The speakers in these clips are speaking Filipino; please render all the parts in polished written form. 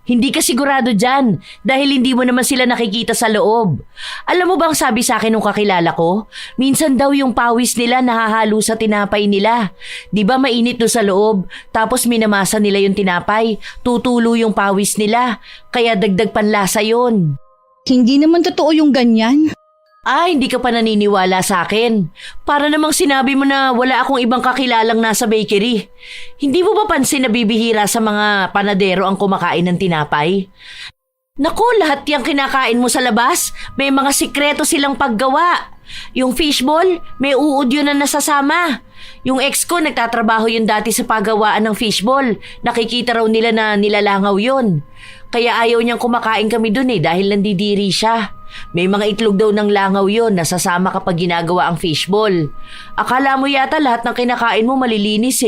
Hindi ka sigurado dyan dahil hindi mo naman sila nakikita sa loob. Alam mo bang sabi sa akin nung kakilala ko? Minsan daw yung pawis nila nahahalo sa tinapay nila. Di ba mainit doon sa loob? Tapos minamasa nila yung tinapay. Tutulo yung pawis nila. Kaya dagdag panlasa yun. Hindi naman totoo yung ganyan. Hindi ka pa naniniwala sa akin. Para namang sinabi mo na wala akong ibang kakilalang nasa bakery. Hindi mo ba pansin na bibihira sa mga panadero ang kumakain ng tinapay? Naku, lahat yung kinakain mo sa labas, may mga sikreto silang paggawa. Yung fishball, may uod yun na nasasama. Yung ex ko nagtatrabaho yun dati sa paggawaan ng fishball. Nakikita raw nila na nilalangaw yun. Kaya ayaw niyang kumakain kami dun dahil nandidiri siya. May mga itlog daw ng langaw yon na sasama kapag ginagawa ang fishball. Akala mo yata lahat ng kinakain mo malilinis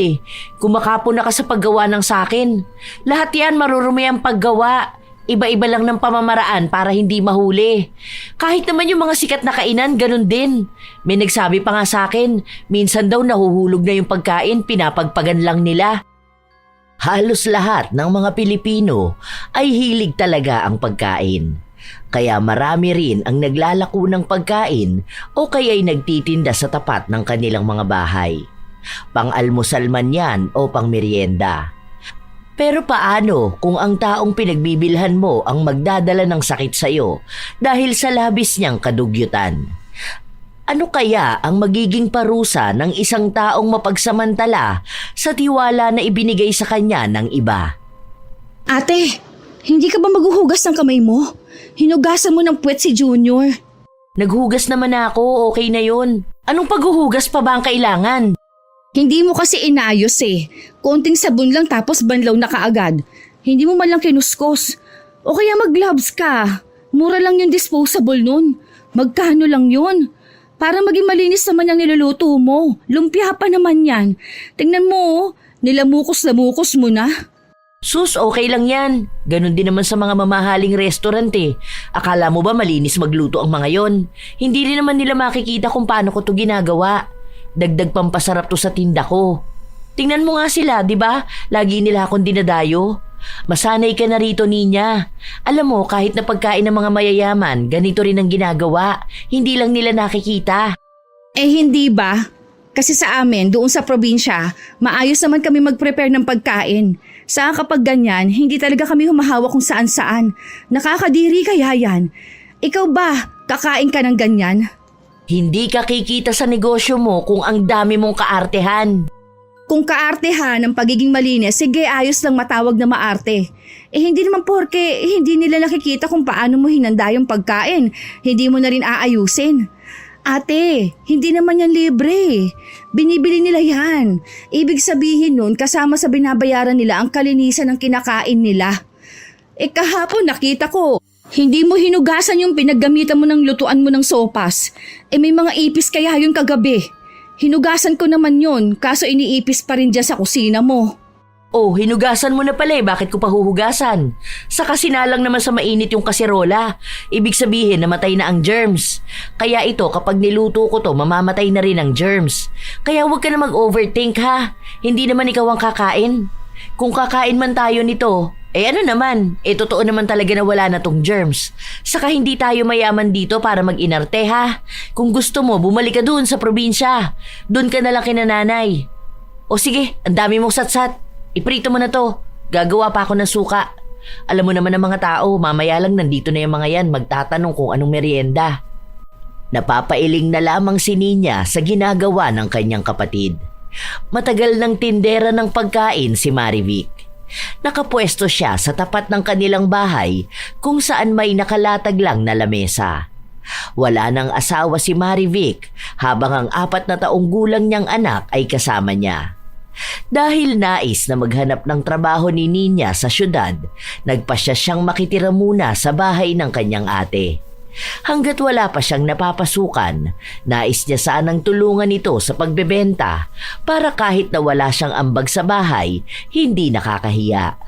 Kumakapon na ka sa paggawa ng sakin. Lahat yan marurumi ang paggawa. Iba-iba lang ng pamamaraan para hindi mahuli. Kahit naman yung mga sikat na kainan, ganun din. May nagsabi pa nga sa akin, minsan daw nahuhulog na yung pagkain, pinapagpagan lang nila. Halos lahat ng mga Pilipino ay hilig talaga ang pagkain. Kaya marami rin ang naglalako ng pagkain o kaya'y nagtitinda sa tapat ng kanilang mga bahay. Pang-almusal man yan o pang-merienda. Pero paano kung ang taong pinagbibilhan mo ang magdadala ng sakit sa'yo dahil sa labis niyang kadugyutan? Ano kaya ang magiging parusa ng isang taong mapagsamantala sa tiwala na ibinigay sa kanya ng iba? Ate, hindi ka ba maghuhugas ng kamay mo? Hinugasan mo ng puwet si Junior. Naghugas naman ako, okay na yun. Anong paghuhugas pa ba ang kailangan? Hindi mo kasi inayos Konting sabon lang tapos banlaw na kaagad. Hindi mo man lang kinuskos. O kaya mag-gloves ka. Mura lang yung disposable nun. Magkano lang yun? Para maging malinis naman ang niluluto mo. Lumpia pa naman yan. Tingnan mo, nilamukos-lamukos mo na. Sus, okay lang yan. Ganon din naman sa mga mamahaling restaurant Akala mo ba malinis magluto ang mga yon? Hindi rin naman nila makikita kung paano ko to ginagawa. Dagdag pampasarap to sa tinda ko. Tingnan mo nga sila, di ba? Lagi nila akong dinadayo. Masanay ka na rito, Ninya. Alam mo, kahit na pagkain ng mga mayayaman, ganito rin ang ginagawa. Hindi lang nila nakikita. Hindi ba? Kasi sa amin, doon sa probinsya, maayos naman kami mag-prepare ng pagkain. Sa kapag ganyan, hindi talaga kami humahawak kung saan-saan. Nakakadiri kaya yan. Ikaw ba, kakain ka ng ganyan? Hindi ka kikita sa negosyo mo kung ang dami mong kaartehan. Kung kaartehan ng pagiging malinis, sige ayos lang matawag na maarte. Hindi naman porke hindi nila nakikita kung paano mo hinanda yung pagkain. Hindi mo na rin aayusin. Ate, hindi naman yan libre. Binibili nila yan. Ibig sabihin nun, kasama sa binabayaran nila ang kalinisan ng kinakain nila. Kahapon nakita ko, hindi mo hinugasan yung pinaggamitan mo ng lutuan mo ng sopas. May mga ipis kaya yun kagabi. Hinugasan ko naman yun, kaso iniipis pa rin dyan sa kusina mo. Oh, hinugasan mo na pala bakit ko pa huhugasan? Saka sinalang naman sa mainit yung kaserola. Ibig sabihin namatay na ang germs. Kaya ito kapag niluto ko to mamamatay na rin ang germs. Kaya huwag ka na mag-overthink ha. Hindi naman ikaw ang kakain. Kung kakain man tayo nito, ano naman, totoo naman talaga na wala na tong germs. Saka hindi tayo mayaman dito para mag-inarte ha. Kung gusto mo, bumalik ka dun sa probinsya. Dun ka na lang kina nanay. O sige, ang dami mong satsat. Iprito mo na to. Gagawa pa ako ng suka. Alam mo naman ng mga tao, mamaya lang nandito na yung mga yan magtatanong kung anong merienda. Napapailing na lamang si Ninya sa ginagawa ng kanyang kapatid. Matagal ng tindera ng pagkain si Marivic. Nakapwesto siya sa tapat ng kanilang bahay kung saan may nakalatag lang na lamesa. Wala nang asawa si Marivic habang ang 4 na taong gulang niyang anak ay kasama niya. Dahil nais na maghanap ng trabaho ni Ninya sa syudad, nagpasya siyang makitira muna sa bahay ng kanyang ate. Hanggat wala pa siyang napapasukan, nais niya sanang tulungan ito sa pagbebenta para kahit na wala siyang ambag sa bahay, hindi nakakahiya.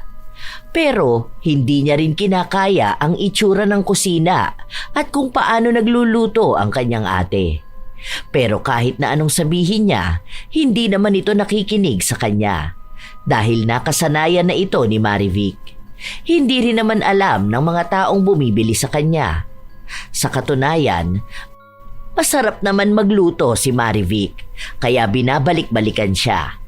Pero hindi niya rin kinakaya ang itsura ng kusina at kung paano nagluluto ang kanyang ate. Pero kahit na anong sabihin niya, hindi naman ito nakikinig sa kanya dahil nakasanayan na ito ni Marivic. Hindi rin naman alam ng mga taong bumibili sa kanya. Sa katunayan, masarap naman magluto si Marivic, kaya binabalik-balikan siya.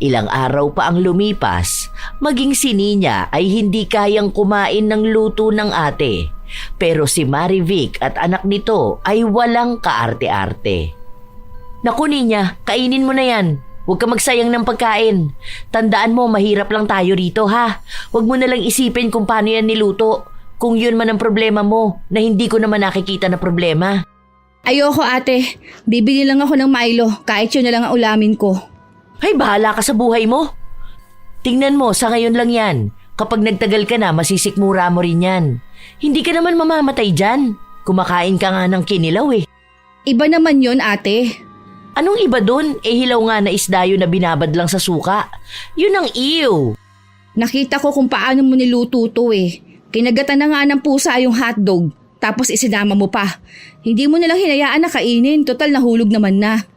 Ilang araw pa ang lumipas, maging si Nina ay hindi kayang kumain ng luto ng ate. Pero si Marivic at anak nito ay walang kaarte-arte. Naku Nina, kainin mo na yan. Huwag ka magsayang ng pagkain. Tandaan mo, mahirap lang tayo rito ha. Huwag mo na lang isipin kung paano yan niluto. Kung yun man ang problema mo, na hindi ko naman nakikita na problema. Ayoko ate, bibili lang ako ng Milo kahit yun na lang ang ulamin ko. Ay, bahala ka sa buhay mo. Tingnan mo, sa ngayon lang yan. Kapag nagtagal ka na, masisikmura mo rin yan. Hindi ka naman mamamatay dyan. Kumakain ka nga ng kinilaw eh. Iba naman yun ate. Anong iba dun? Hilaw nga na isda yun na binabad lang sa suka. Yun ang ew. Nakita ko kung paano mo niluto to eh. Kinagatan na nga ng pusa yung hotdog, tapos isinama mo pa. Hindi mo nalang hinayaan na kainin, total nahulog naman na.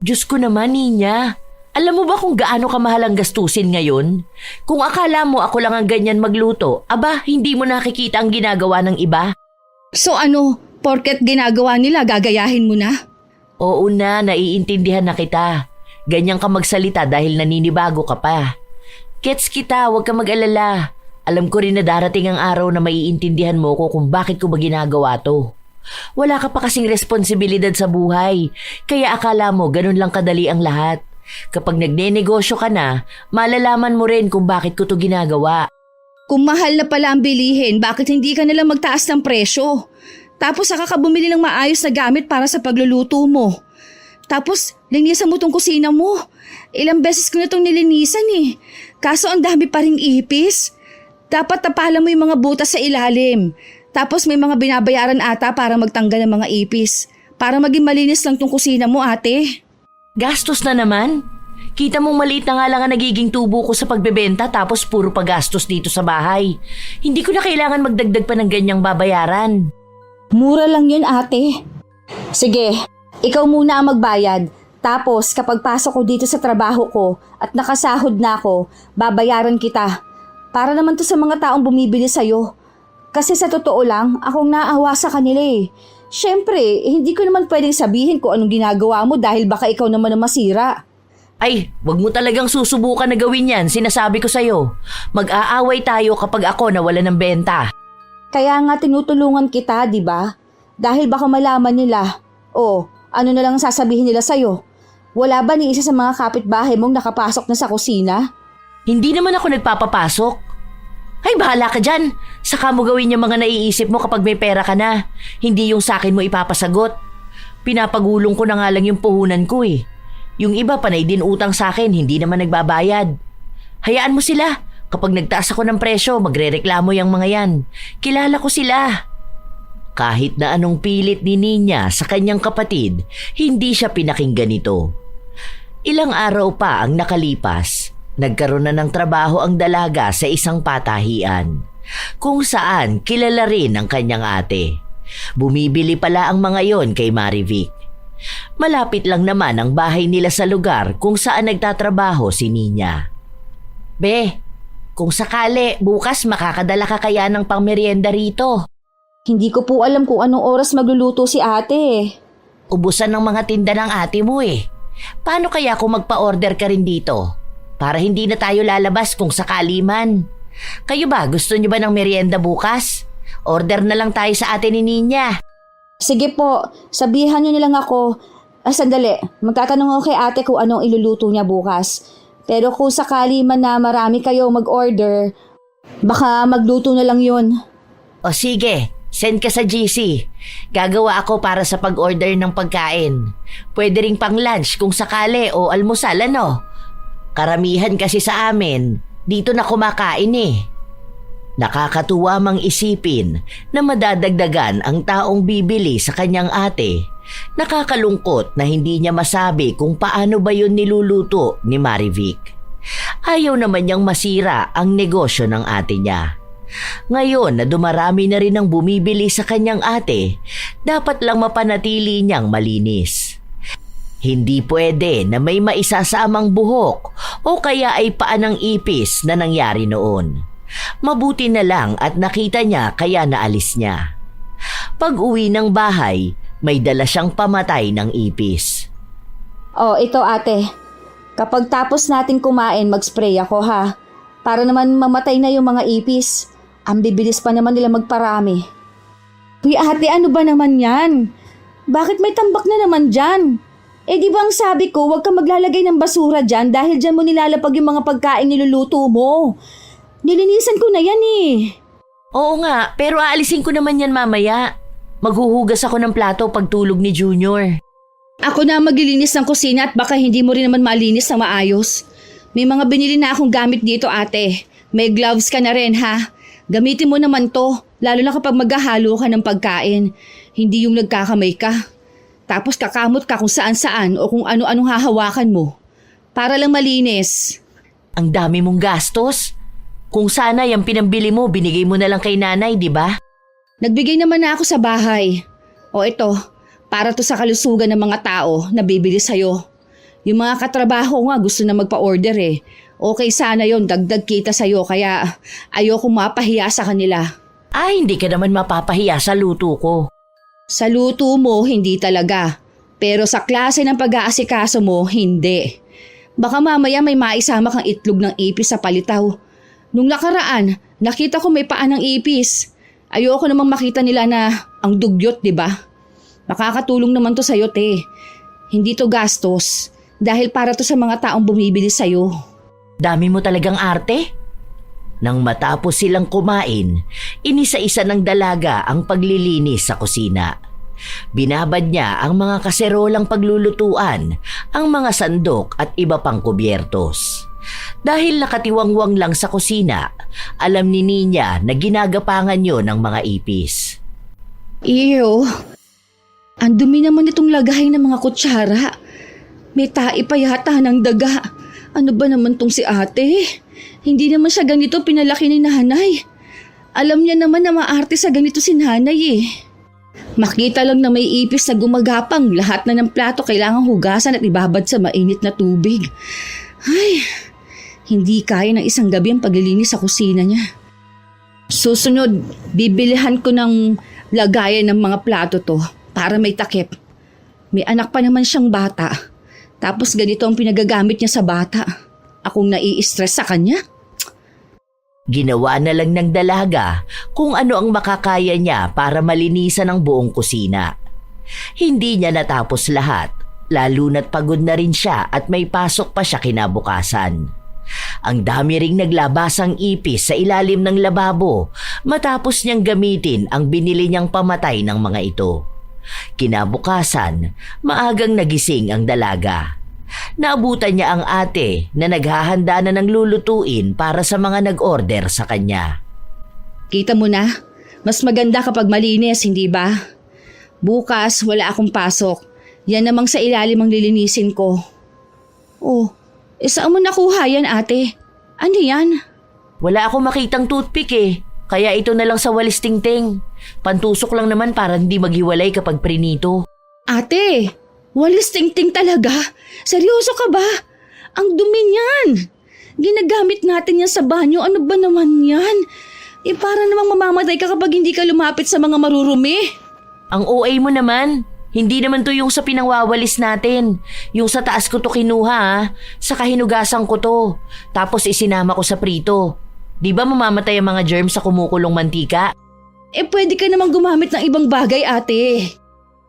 Diyos ko naman, Ninya. Alam mo ba kung gaano kamahal ang gastusin ngayon? Kung akala mo ako lang ang ganyan magluto, aba, hindi mo nakikita ang ginagawa ng iba? So ano, porket ginagawa nila, gagayahin mo na? Oo na, naiintindihan na kita. Ganyan ka magsalita dahil naninibago ka pa. Gets kita, huwag ka mag-alala. Alam ko rin na darating ang araw na maiintindihan mo ko kung bakit ko ba ginagawa to. Wala ka pa kasing responsibilidad sa buhay, kaya akala mo ganun lang kadali ang lahat. Kapag nagnenegosyo ka na, malalaman mo rin kung bakit ko to ginagawa. Kung mahal na pala ang bilihin, bakit hindi ka nalang magtaas ng presyo? Tapos saka ka bumili ng maayos na gamit para sa pagluluto mo. Tapos linisan mo tong kusina mo. Ilang beses ko na tong nilinisan eh. Kaso ang dami pa ring ipis. Dapat tapalan mo yung mga butas sa ilalim. Tapos may mga binabayaran ata para magtanggal ng mga ipis. Para maging malinis lang tong kusina mo ate. Gastos na naman? Kita mong maliit na nga lang ang nagiging tubo ko sa pagbebenta tapos puro pagastos dito sa bahay. Hindi ko na kailangan magdagdag pa ng ganyang babayaran. Mura lang yun ate. Sige, ikaw muna ang magbayad. Tapos kapag pasok ko dito sa trabaho ko at nakasahod na ako, babayaran kita. Para naman to sa mga taong bumibili sa'yo. Kasi sa totoo lang, akong naawa sa kanila eh. Siyempre, hindi ko naman pwedeng sabihin kung anong ginagawa mo dahil baka ikaw naman ang masira. Ay, wag mo talagang susubukan na gawin yan, sinasabi ko sa'yo. Mag-aaway tayo kapag ako nawala ng benta. Kaya nga tinutulungan kita, di ba? Dahil baka malaman nila, ano na lang sasabihin nila sa'yo? Wala ba ni isa sa mga kapitbahay mong nakapasok na sa kusina? Hindi naman ako nagpapapasok. Ay, bahala ka dyan. Saka mo gawin yung mga naiisip mo kapag may pera ka na. Hindi yung sakin mo ipapasagot. Pinapagulong ko na nga lang yung puhunan ko eh. Yung iba panay din utang sa akin, hindi naman nagbabayad. Hayaan mo sila. Kapag nagtaas ako ng presyo, magrereklamo yung mga yan. Kilala ko sila. Kahit na anong pilit ni Nina sa kanyang kapatid, hindi siya pinakinggan nito. Ilang araw pa ang nakalipas, nagkaroon na ng trabaho ang dalaga sa isang patahian, kung saan kilala rin ang kanyang ate. Bumibili pala ang mga yon kay Marivic. Malapit lang naman ang bahay nila sa lugar kung saan nagtatrabaho si Nina. Be, kung sakali, bukas makakadala ka kaya ng pangmeryenda rito. Hindi ko po alam kung anong oras magluluto si ate. Ubusan ng mga tinda ng ate mo eh. Paano kaya kung magpa-order ka rin dito? Para hindi na tayo lalabas kung sakali man. Kayo ba, gusto niyo ba ng merienda bukas? Order na lang tayo sa ate ni Nina. Sige po, sabihan niyo na lang ako. Sandali, magtatanong ako kay ate kung anong iluluto niya bukas. Pero kung sakali man na marami kayo mag-order, baka magluto na lang yun. O sige, send ka sa GC. Gagawa ako para sa pag-order ng pagkain. Pwede ring pang lunch kung sakali o almusal ano. Karamihan kasi sa amin, dito na kumakain eh. Nakakatuwa mang isipin na madadagdagan ang taong bibili sa kanyang ate. Nakakalungkot na hindi niya masabi kung paano ba yun niluluto ni Marivic. Ayaw naman niyang masira ang negosyo ng ate niya. Ngayon na dumarami na rin ang bumibili sa kanyang ate, dapat lang mapanatili niyang malinis. Hindi pwede na may maisasamang buhok o kaya ay paan ng ipis na nangyari noon. Mabuti na lang at nakita niya kaya naalis niya. Pag-uwi ng bahay, may dala siyang pamatay ng ipis. Oh, ito ate. Kapag tapos natin kumain, mag-spray ako ha. Para naman mamatay na yung mga ipis. Ang bibilis pa naman nila magparami. Uy ate, ano ba naman yan? Bakit may tambak na naman dyan? Eh di ba ang sabi ko, huwag ka maglalagay ng basura dyan dahil dyan mo nilalapag yung mga pagkain niluluto mo. Nilinisan ko na yan eh. Oo nga, pero aalisin ko naman yan mamaya. Maghuhugas ako ng plato pagtulog ni Junior. Ako na maglilinis ng kusina at baka hindi mo rin naman malinis na maayos. May mga binili na akong gamit dito ate. May gloves ka na rin ha. Gamitin mo naman to, lalo na kapag maghahalo ka ng pagkain. Hindi yung nagkakamay ka. Tapos kakamot ka kung saan-saan o kung ano-anong hahawakan mo. Para lang malinis. Ang dami mong gastos. Kung sana yung pinambili mo, binigay mo na lang kay nanay, di ba? Nagbigay naman na ako sa bahay. O ito, para to sa kalusugan ng mga tao na bibili sa'yo. Yung mga katrabaho nga gusto na magpa-order eh. Okay sana yon, dagdag kita sa'yo kaya ayokong mapahiya sa kanila. Ay, hindi ka naman mapapahiya sa luto ko. Sa luto mo, hindi talaga. Pero sa klase ng pag-aasikaso mo, hindi. Baka mamaya may maisama kang itlog ng ipis sa palitaw. Nung nakaraan, nakita ko may paa ng ipis. Ayoko namang makita nila na ang dugyot, di ba? Makakatulong naman to sa'yo, te. Hindi to gastos. Dahil para to sa mga taong bumibili sa'yo. Dami mo talagang arte. Nang matapos silang kumain, inisa-isa ng dalaga ang paglilinis sa kusina. Binabad niya ang mga kaserolang paglulutuan, ang mga sandok at iba pang kubyertos. Dahil nakatiwangwang lang sa kusina, alam ni Ninya na ginagapangan yon ng mga ipis. Ew, ang dumi naman itong lagay ng mga kutsara. May tai pa yata ng daga. Ano ba naman tong si ate? Hindi naman siya ganito pinalaki ni nanay. Alam niya naman na maarte sa ganito si nanay eh. Makita lang na may ipis na gumagapang, lahat na ng plato kailangang hugasan at ibabad sa mainit na tubig. Ay, hindi kaya ng isang gabi ang paglilinis sa kusina niya. Susunod, bibilihan ko ng lagayan ng mga plato to para may takip. May anak pa naman siyang bata. Tapos ganito ang pinagagamit niya sa bata. Akong nai-stress sa kanya. Ginawa na lang ng dalaga kung ano ang makakaya niya para malinisan ang buong kusina. Hindi niya natapos lahat, lalo na't pagod na rin siya at may pasok pa siya kinabukasan. Ang dami ring naglabasang ipis sa ilalim ng lababo matapos niyang gamitin ang binili niyang pamatay ng mga ito. Kinabukasan, maagang nagising ang dalaga. Naabutan niya ang ate na naghahanda na ng lulutuin para sa mga nag-order sa kanya. Kita mo na, mas maganda kapag malinis, hindi ba? Bukas wala akong pasok. Yan namang sa ilalim ang lilinisin ko. Oh, saan mo nakuha yan ate? Ano yan? Wala akong makitang toothpick eh. Kaya ito na lang sa walis tingting. Pantusok lang naman para hindi maghiwalay kapag prinito. Ate, walis tingting talaga? Seryoso ka ba? Ang dumi niyan. Ginagamit natin yan sa banyo. Ano ba naman yan? Para namang mamamatay ka kapag hindi ka lumapit sa mga marurumi. Ang OA mo naman. Hindi naman to yung sa pinangwawalis natin. Yung sa taas ko to kinuha ha. Saka hinugasan ko to. Tapos isinama ko sa prito. Di ba mamamatay ang mga germs sa kumukulong mantika? Pwede ka namang gumamit ng ibang bagay ate.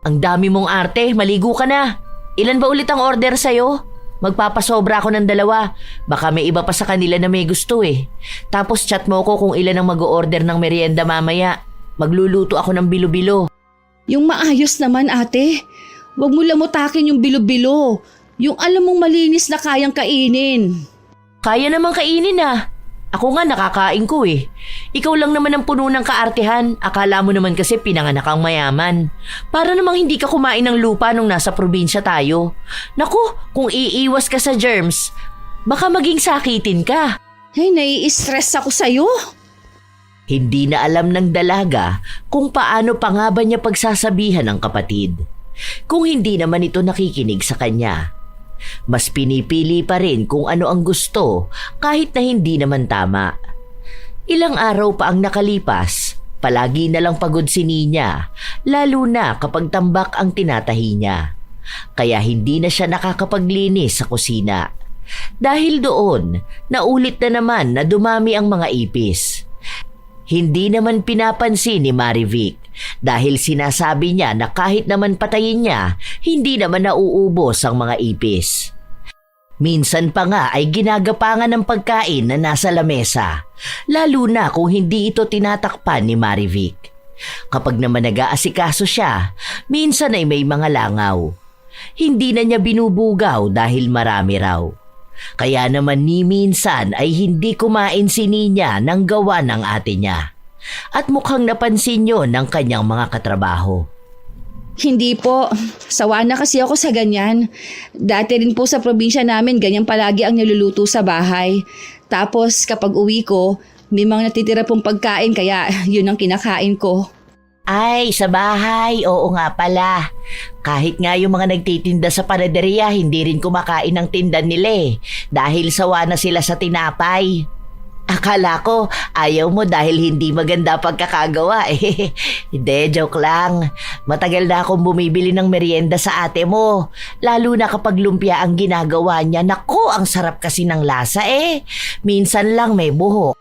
Ang dami mong arte, maligo ka na. Ilan ba ulit ang order sa'yo? Magpapasobra ako ng 2. Baka may iba pa sa kanila na may gusto eh. Tapos chat mo ko kung ilan ang mag-o-order ng merienda mamaya. Magluluto ako ng bilo-bilo. Yung maayos naman ate. Huwag mo lamutakin yung bilo-bilo. Yung alam mong malinis na kayang kainin. Kaya namang kainin ah. Ako nga nakakain ko eh. Ikaw lang naman ang puno ng kaartehan. Akala mo naman kasi pinanganak kang mayaman. Para namang hindi ka kumain ng lupa nung nasa probinsya tayo. Naku, kung iiwas ka sa germs, baka maging sakitin ka. Ay, nai-stress ako sa'yo. Hindi na alam ng dalaga kung paano pa nga ba niya pagsasabihan ng kapatid. Kung hindi naman ito nakikinig sa kanya. Mas pinipili pa rin kung ano ang gusto kahit na hindi naman tama. Ilang araw pa ang nakalipas, palagi na lang pagod si Nina, lalo na kapag tambak ang tinatahi niya. Kaya hindi na siya nakakapaglinis sa kusina. Dahil doon, naulit na naman na dumami ang mga ipis. Hindi naman pinapansin ni Marivic dahil sinasabi niya na kahit naman patayin niya, hindi naman nauubos ang mga ipis. Minsan pa nga ay ginagapangan ng pagkain na nasa lamesa, lalo na kung hindi ito tinatakpan ni Marivic. Kapag naman nag-aasikaso siya, minsan ay may mga langaw. Hindi na niya binubugaw dahil marami raw. Kaya naman ni minsan ay hindi kumain si Nina ng gawa ng ate niya. At mukhang napansin yon ng kanyang mga katrabaho. Hindi po. Sawa na kasi ako sa ganyan. Dati rin po sa probinsya namin, ganyan palagi ang niluluto sa bahay. Tapos kapag uwi ko, may mga natitira pong pagkain kaya yun ang kinakain ko. Ay, sa bahay, oo nga pala. Kahit nga yung mga nagtitinda sa panaderia, hindi rin kumakain ng tinda nila dahil sawa na sila sa tinapay. Akala ko, ayaw mo dahil hindi maganda pagkakagawa Hindi, joke lang. Matagal na akong bumibili ng merienda sa ate mo. Lalo na kapag lumpia ang ginagawa niya. Naku, ang sarap kasi ng lasa Minsan lang may buhok.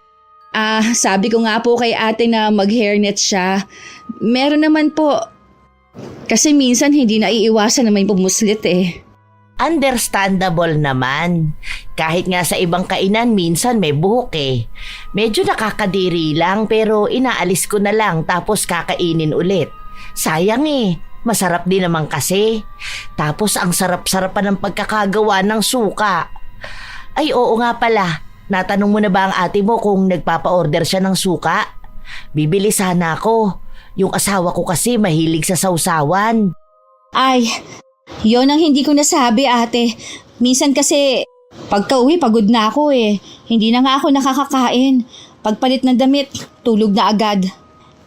Sabi ko nga po kay ate na mag-hairnet siya. Meron naman po. Kasi minsan hindi na iiwasan na may pumuslit Understandable naman. Kahit nga sa ibang kainan minsan may buhok Medyo nakakadiri lang pero inaalis ko na lang tapos kakainin ulit. Sayang masarap din naman kasi. Tapos ang sarap-sarapan ng pagkakagawa ng suka. Ay oo nga pala, natanong mo na ba ang ate mo kung nagpapa-order siya ng suka? Bibili sana ako. Yung asawa ko kasi mahilig sa sausawan. Ay, yon ang hindi ko nasabi ate. Minsan kasi pagka-uwi pagod na ako Hindi na nga ako nakakakain. Pagpalit ng damit, tulog na agad.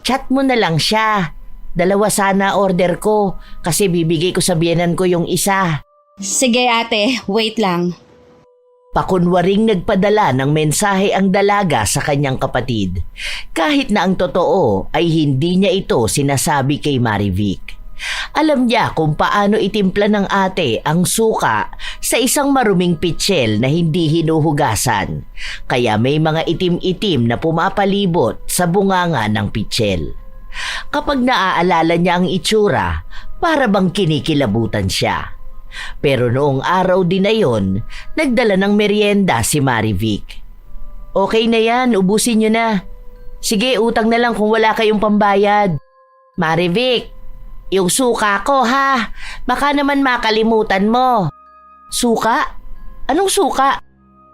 Chat mo na lang siya. 2 sana order ko kasi bibigay ko sa biyenan ko yung isa. Sige ate, wait lang. Pakunwaring nagpadala ng mensahe ang dalaga sa kanyang kapatid. Kahit na ang totoo ay hindi niya ito sinasabi kay Marivic. Alam niya kung paano itimpla ng ate ang suka sa isang maruming pitsil na hindi hinuhugasan. Kaya may mga itim-itim na pumapalibot sa bunganga ng pitsil. Kapag naaalala niya ang itsura, para bang kinikilabutan siya. Pero noong araw din na yon, nagdala ng merienda si Marivic. Okay na yan, ubusin niyo na. Sige, utang na lang kung wala kayong pambayad. Marivic, yung suka ko ha, baka naman makalimutan mo. Suka? Anong suka?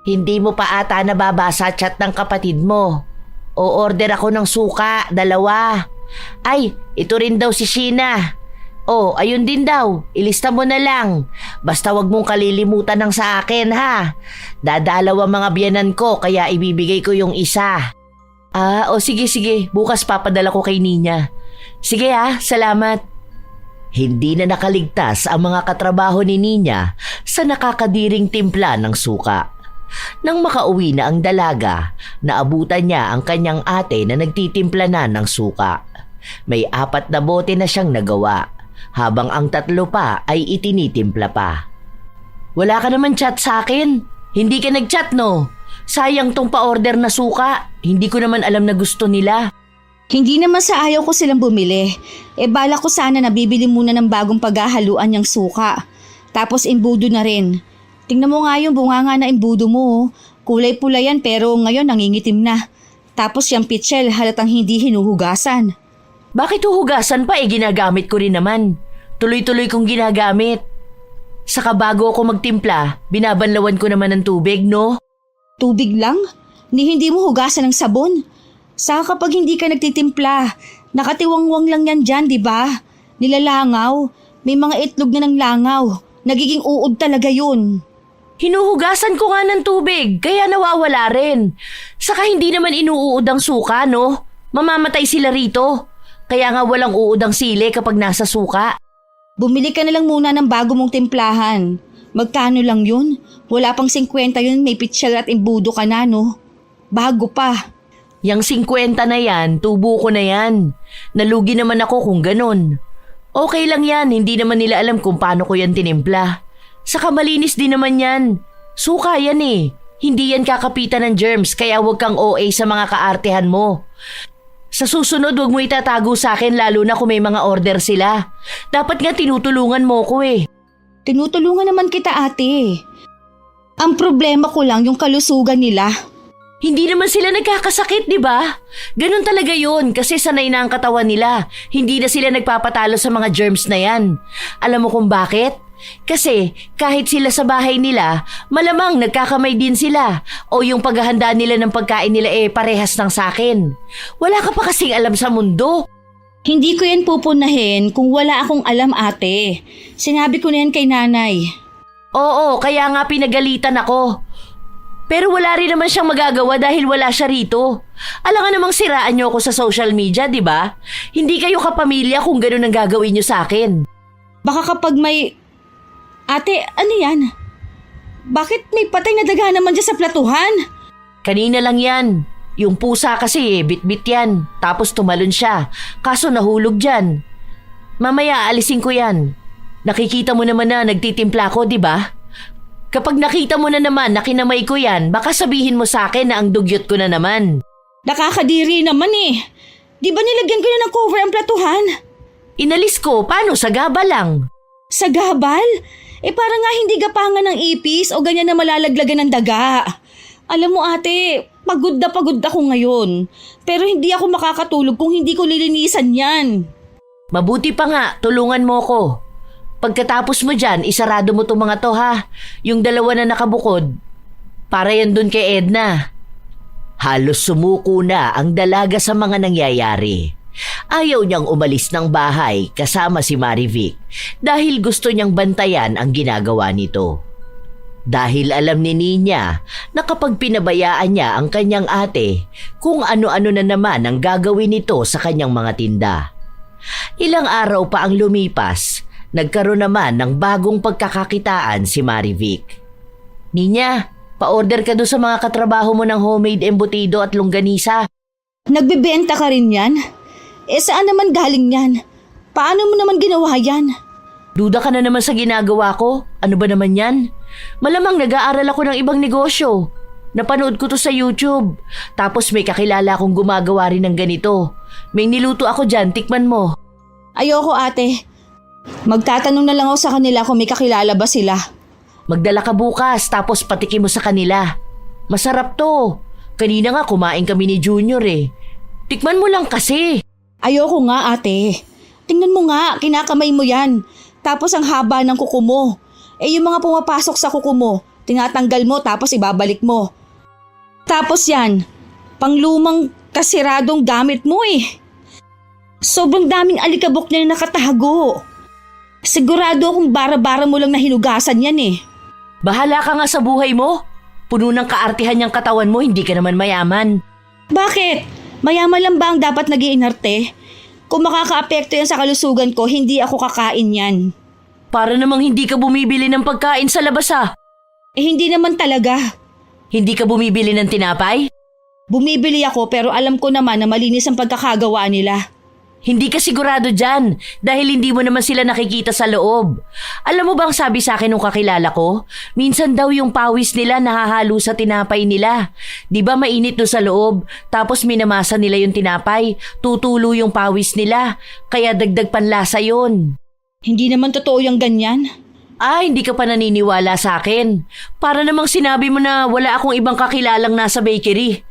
Hindi mo pa ata nababasa chat ng kapatid mo. O-order ako ng suka, 2. Ay, ito rin daw si Sheena. Oh, ayun din daw. Ilista mo na lang. Basta wag mong kalilimutan ng sa akin ha. Dadalaw ang mga biyanan ko kaya ibibigay ko yung isa. Sige. Bukas papadala ko kay Nina. Sige salamat. Hindi na nakaligtas ang mga katrabaho ni Nina sa nakakadiring timpla ng suka. Nang makauwi na ang dalaga, naabutan niya ang kanyang ate na nagtitimpla na ng suka. May 4 na bote na siyang nagawa. Habang ang 3 pa ay itinitimpla pa. Wala ka naman chat sa akin. Hindi ka nag-chat no? Sayang tong pa-order na suka. Hindi ko naman alam na gusto nila. Hindi naman sa ayaw ko silang bumili. Bala ko sana na bibili muna ng bagong paghahaluan niyang suka. Tapos imbudo na rin. Tingnan mo nga yung bunganga na imbudo mo. Kulay pula yan pero ngayon nangingitim na. Tapos yung pitsil halatang hindi hinuhugasan. Bakit huhugasan pa ginagamit ko rin naman. Tuloy-tuloy kong ginagamit. Saka bago ako magtimpla, binabanlawan ko naman ng tubig, no? Tubig lang? Hindi mo hugasan ng sabon. Saka kapag hindi ka nagtitimpla, nakatiwangwang lang yan dyan, di ba? Nilalangaw. May mga itlog na ng langaw. Nagiging uod talaga yun. Hinuhugasan ko nga ng tubig, kaya nawawala rin. Saka hindi naman inuuod ang suka, no? Mamamatay sila rito. Kaya nga walang uod ang sili kapag nasa suka. Bumili ka na lang muna ng bago mong timplahan. Magkano lang yun? Wala pang 50 yun, may pitsil at imbudo ka na, no? Bago pa. Yang 50 na yan, tubo ko na yan. Nalugi naman ako kung ganun. Okay lang yan, hindi naman nila alam kung paano ko yan tinimpla. Saka malinis din naman yan. Suka yan eh. Hindi yan kakapitan ng germs kaya huwag kang OA sa mga kaartehan mo. Sa susunod huwag mo itatago sa akin lalo na kung may mga order sila. Dapat nga tinutulungan mo ko eh. Tinutulungan naman kita, ate. Ang problema ko lang yung kalusugan nila. Hindi naman sila nagkakasakit, di ba? Ganun talaga yun kasi sanay na ang katawan nila. Hindi na sila nagpapatalo sa mga germs na yan. Alam mo kung bakit? Kasi kahit sila sa bahay nila, malamang nagkakamay din sila o yung paghahanda nila ng pagkain nila parehas ng sakin. Wala ka pa kasing alam sa mundo. Hindi ko yan pupunahin kung wala akong alam, ate. Sinabi ko na yan kay nanay. Oo, kaya nga pinagalitan ako. Pero wala rin naman siyang magagawa dahil wala siya rito. Alam nga namang siraan niyo ako sa social media, di ba? Hindi kayo kapamilya kung ganun ang gagawin niyo sa akin. Baka kapag may... Ate, ano yan? Bakit may patay na daga naman dyan sa platuhan? Kanina lang yan. Yung pusa kasi bit-bit yan. Tapos tumalon siya. Kaso nahulog dyan. Mamaya alisin ko yan. Nakikita mo naman na nagtitimpla ko, di ba? Kapag nakita mo na naman na kinamay ko yan, baka sabihin mo sa akin na ang dugyot ko na naman. Nakakadiri naman eh. Di ba nilagyan ko na ng cover ang platuhan? Inalis ko, paano? Sa gaba lang. Sa gabal? Parang nga hindi gapangan ng ipis o ganyan na malalaglagan ng daga. Alam mo ate, pagod na ako ngayon. Pero hindi ako makakatulog kung hindi ko lilinisan yan. Mabuti pa nga, tulungan mo ko. Pagkatapos mo dyan, isarado mo itong mga to ha. Yung dalawa na nakabukod. Para yan dun kay Edna. Halos sumuko na ang dalaga sa mga nangyayari. Ayaw niyang umalis ng bahay kasama si Marivic dahil gusto niyang bantayan ang ginagawa nito. Dahil alam ni Nina na kapag pinabayaan niya ang kanyang ate, kung ano-ano na naman ang gagawin nito sa kanyang mga tinda. Ilang araw pa ang lumipas, nagkaroon naman ng bagong pagkakakitaan si Marivic. Nina, pa-order ka doon sa mga katrabaho mo ng homemade embutido at longganisa. Nagbebenta ka rin yan? Saan naman galing yan? Paano mo naman ginawa yan? Duda ka na naman sa ginagawa ko? Ano ba naman yan? Malamang nag-aaral ako ng ibang negosyo. Napanood ko to sa YouTube. Tapos may kakilala akong gumagawa rin ng ganito. May niluto ako dyan, tikman mo. Ayoko ate. Magtatanong na lang ako sa kanila kung may kakilala ba sila. Magdala ka bukas tapos patikim mo sa kanila. Masarap to. Kanina nga kumain kami ni Junior eh. Tikman mo lang kasi. Ayoko nga ate. Tingnan mo nga, kinakamay mo yan. Tapos ang haba ng kuko mo. Yung mga pumapasok sa kuko mo, tinatanggal mo tapos ibabalik mo. Tapos yan, panglumang kasiradong gamit mo eh. Sobrang daming alikabok na nakatago. Sigurado akong bara-bara mo lang na hinugasan yan eh. Bahala ka nga sa buhay mo. Puno ng kaartihan niyang katawan mo, hindi ka naman mayaman. Bakit? Mayaman lang ba ang dapat nag-iinarte? Kung makakaapekto yan sa kalusugan ko, hindi ako kakain yan. Para namang hindi ka bumibili ng pagkain sa labas ah. Hindi naman talaga. Hindi ka bumibili ng tinapay? Bumibili ako pero alam ko naman na malinis ang pagkakagawa nila. Hindi ka sigurado dyan dahil hindi mo naman sila nakikita sa loob. Alam mo bang sabi sa akin nung kakilala ko? Minsan daw yung pawis nila nahahalo sa tinapay nila. Di ba mainit doon sa loob? Tapos minamasa nila yung tinapay. Tutulo yung pawis nila. Kaya dagdag panlasa yun. Hindi naman totoo yung ganyan. Hindi ka pa naniniwala sa akin. Para namang sinabi mo na wala akong ibang kakilalang nasa bakery.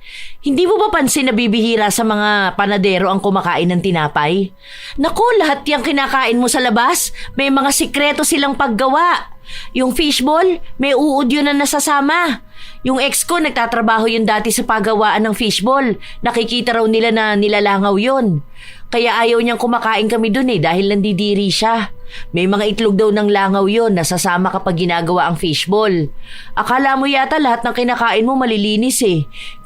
Hindi mo ba pansin na bibihira sa mga panadero ang kumakain ng tinapay? Naku, lahat yung kinakain mo sa labas, may mga sikreto silang paggawa. Yung fishball, may uod yun na nasasama. Yung ex ko nagtatrabaho yun dati sa paggawaan ng fishball. Nakikita raw nila na nilalangaw yun. Kaya ayaw niyang kumakain kami dun dahil nandidiri siya. May mga itlog daw ng langaw yon nasasama kapag ginagawa ang fishball. Akala mo yata lahat ng kinakain mo malilinis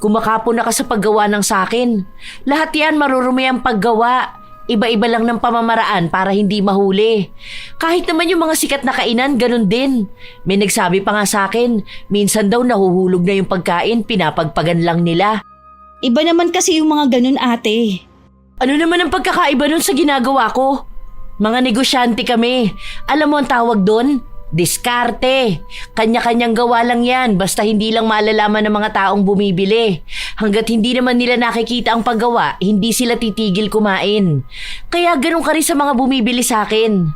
Kumakapon na ka sa paggawa ng sakin. Lahat yan marurumi ang paggawa. Iba-iba lang ng pamamaraan para hindi mahuli. Kahit naman yung mga sikat na kainan, ganun din. May nagsabi pa nga sa akin, minsan daw nahuhulog na yung pagkain, pinapagpagan lang nila. Iba naman kasi yung mga ganun, ate. Ano naman ang pagkakaiba nun sa ginagawa ko? Mga negosyante kami. Alam mo ang tawag doon? Diskarte. Kanya-kanyang gawa lang yan basta hindi lang malalaman ng mga taong bumibili. Hanggat hindi naman nila nakikita ang paggawa, hindi sila titigil kumain. Kaya ganun ka rin sa mga bumibili sa akin.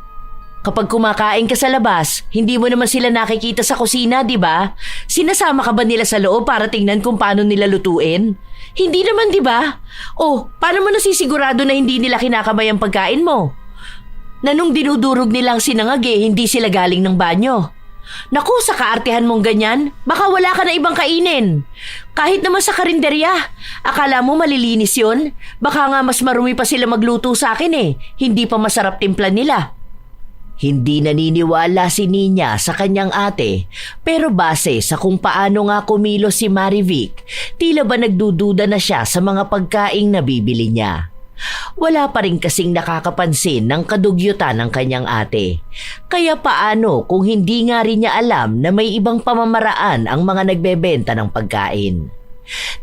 Kapag kumakain ka sa labas, hindi mo naman sila nakikita sa kusina, di ba? Sinasama ka ba nila sa loob para tingnan kung paano nila lutuin? Hindi naman, di ba? O, paano mo nasisigurado na hindi nila kinakamay ang pagkain mo? Na nung dinudurog nilang sinangag hindi sila galing ng banyo. Naku, sa kaartehan mong ganyan, baka wala ka na ibang kainin. Kahit naman sa karinderya, akala mo malilinis yun? Baka nga mas marumi pa sila magluto sa akin hindi pa masarap timpla nila. Hindi naniniwala si Nina sa kanyang ate, pero base sa kung paano nga kumilos si Marivic, tila ba nagdududa na siya sa mga pagkaing nabibili niya. Wala pa rin kasing nakakapansin ng kadugyutan ng kanyang ate. Kaya paano kung hindi nga rin niya alam na may ibang pamamaraan ang mga nagbebenta ng pagkain?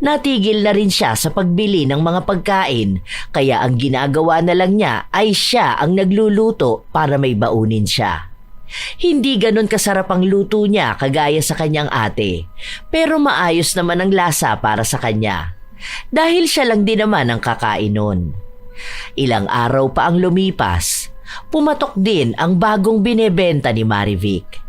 Natigil na rin siya sa pagbili ng mga pagkain, kaya ang ginagawa na lang niya ay siya ang nagluluto para may baunin siya. Hindi ganon kasarap ang luto niya kagaya sa kanyang ate, pero maayos naman ang lasa para sa kanya. Dahil siya lang din naman ang kakain nun. Ilang araw pa ang lumipas, pumatok din ang bagong binebenta ni Marivic.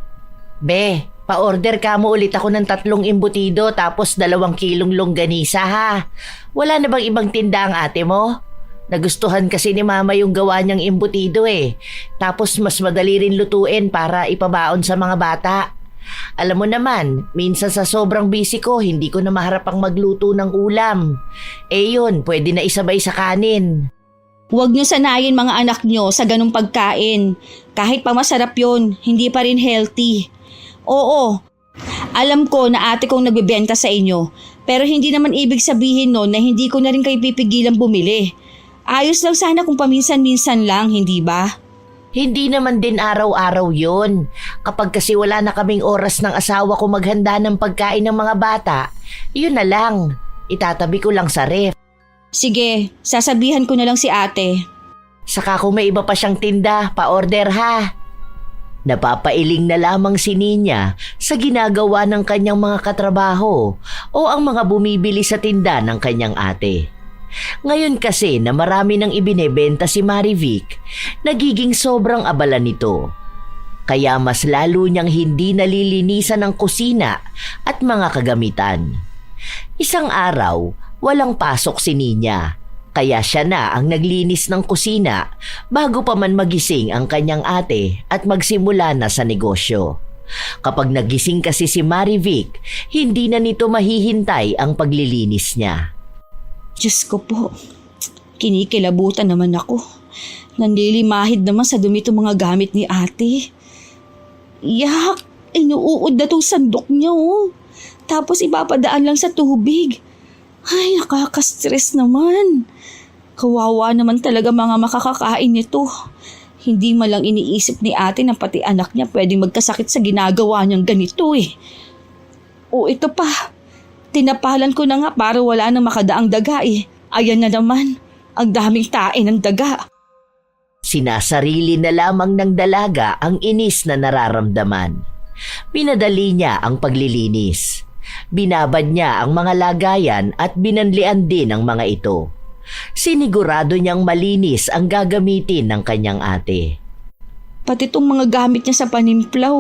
Be, pa-order ka mo ulit ako ng 3 embutido tapos 2 kilong longganisa ha. Wala na bang ibang tinda ang ate mo? Nagustuhan kasi ni mama yung gawa niyang embutido Tapos mas madali rin lutuin para ipabaon sa mga bata. Alam mo naman, minsan sa sobrang busy ko, hindi ko na maharap ang magluto ng ulam. Yun, pwede na isabay sa kanin. Huwag niyo sanayin mga anak niyo sa ganung pagkain. Kahit pa masarap yun, hindi pa rin healthy. Oo, alam ko na ate kong nagbebenta sa inyo, pero hindi naman ibig sabihin nun na hindi ko na rin kayo pipigilan bumili. Ayos lang sana kung paminsan-minsan lang, hindi ba? Hindi naman din araw-araw yun. Kapag kasi wala na kaming oras ng asawa ko maghanda ng pagkain ng mga bata, yun na lang. Itatabi ko lang sa ref. Sige, sasabihan ko na lang si ate. Saka kung may iba pa siyang tinda, pa-order ha. Napapailing na lamang si Nina sa ginagawa ng kanyang mga katrabaho o ang mga bumibili sa tinda ng kanyang ate. Ngayon kasi na marami nang ibinebenta si Marivic, nagiging sobrang abala nito. Kaya mas lalo niyang hindi nalilinisan ang kusina at mga kagamitan. Isang araw, walang pasok si Nina, kaya siya na ang naglinis ng kusina bago pa man magising ang kanyang ate at magsimula na sa negosyo. Kapag nagising kasi si Marivic, hindi na nito mahihintay ang paglilinis niya. Diyos ko po, kinikilabutan naman ako. Nanlilimahid naman sa dumi itong mga gamit ni ate. Yak, inuud na itong sandok niya Tapos ipapadaan lang sa tubig. Ay, nakaka-stress naman. Kawawa naman talaga mga makakakain nito. Hindi malang iniisip ni ate na pati anak niya pwedeng magkasakit sa ginagawa niyang ganito O ito pa. Tinapalan ko na nga para wala nang makadaang daga Ayan na naman, ang daming tae ng daga. Sinasarili na lamang ng dalaga ang inis na nararamdaman. Pinadali niya ang paglilinis. Binabad niya ang mga lagayan at binanlian din ang mga ito. Sinigurado niyang malinis ang gagamitin ng kanyang ate. Pati itong mga gamit niya sa panimpla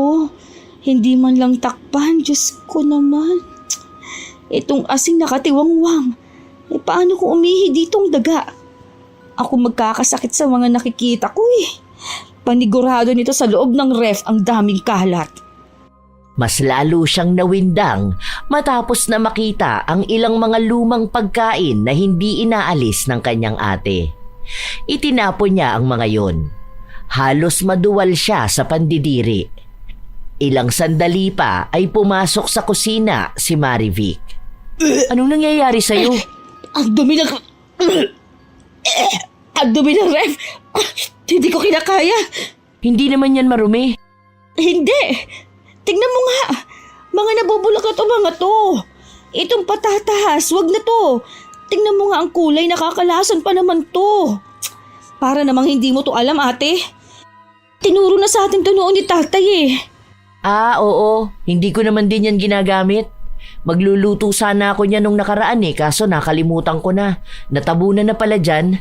hindi man lang takpan, Diyos ko naman. Itong asing nakatiwangwang. Paano kung umihi ditong daga? Ako magkakasakit sa mga nakikita ko Panigurado nito sa loob ng ref ang daming kalat. Mas lalo siyang nawindang matapos na makita ang ilang mga lumang pagkain na hindi inaalis ng kanyang ate. Itinapon niya ang mga yon. Halos maduwal siya sa pandidiri. Ilang sandali pa ay pumasok sa kusina si Marivic. Anong nangyayari sa'yo? Ang dumi ng... Ang dumi ng ref! Hindi ko kinakaya! Hindi naman yan marumi. Hindi! Tingnan mo nga! Mga nabubulok na to mga to! Itong patatas, wag na to! Tingnan mo nga ang kulay, nakakalason pa naman to. Para namang hindi mo to alam, ate. Tinuro na sa atin to noon ni tatay eh. Oo. Hindi ko naman din yan ginagamit. Magluluto sana ako niya nung nakaraan kaso nakalimutan ko na. Natabunan na pala dyan.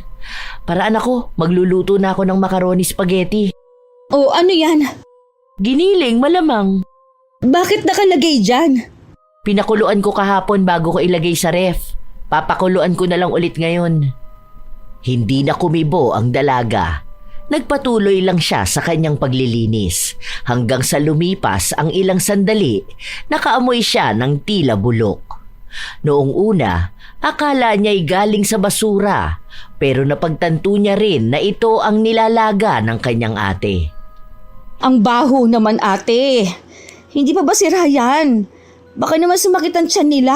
Paraan ako, magluluto na ako ng macaroni spaghetti. O ano yan? Giniling, malamang. Bakit nakalagay dyan? Pinakuluan ko kahapon bago ko ilagay sa ref. Papakuluan ko na lang ulit ngayon. Hindi na kumibo ang dalaga. Nagpatuloy lang siya sa kanyang paglilinis hanggang sa lumipas ang ilang sandali, nakaamoy siya ng tila bulok. Noong una, akala niya'y galing sa basura pero napagtanto niya rin na ito ang nilalaga ng kanyang ate. Ang baho naman, ate. Hindi pa ba sira yan? Baka naman sumakit ang tiyan nila.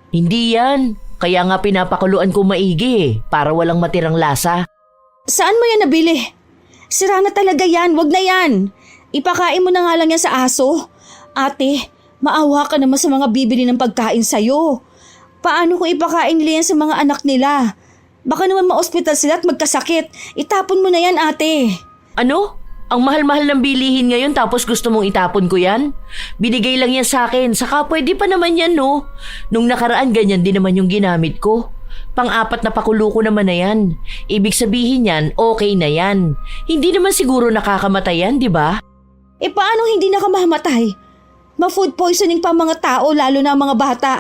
Hindi yan. Kaya nga pinapakuluan ko maigi para walang matirang lasa. Saan mo yan nabili? Sira na talaga yan, wag na yan. Ipakain mo na nga lang yan sa aso. Ate, maawa ka naman sa mga bibili ng pagkain sa'yo. Paano kung ipakain nila yan sa mga anak nila? Baka naman ma-ospital sila at magkasakit. Itapon mo na yan, ate. Ano? Ang mahal-mahal ng bilihin ngayon tapos gusto mong itapon ko yan? Binigay lang yan sa akin, saka pwede pa naman yan no? Nung nakaraan ganyan din naman yung ginamit ko. Pang-apat na pakulo ko naman na yan. Ibig sabihin yan, okay na yan. Hindi naman siguro nakakamatay yan, di ba? Paano hindi nakamamatay? Ma-food poisoning pa mga tao, lalo na ang mga bata.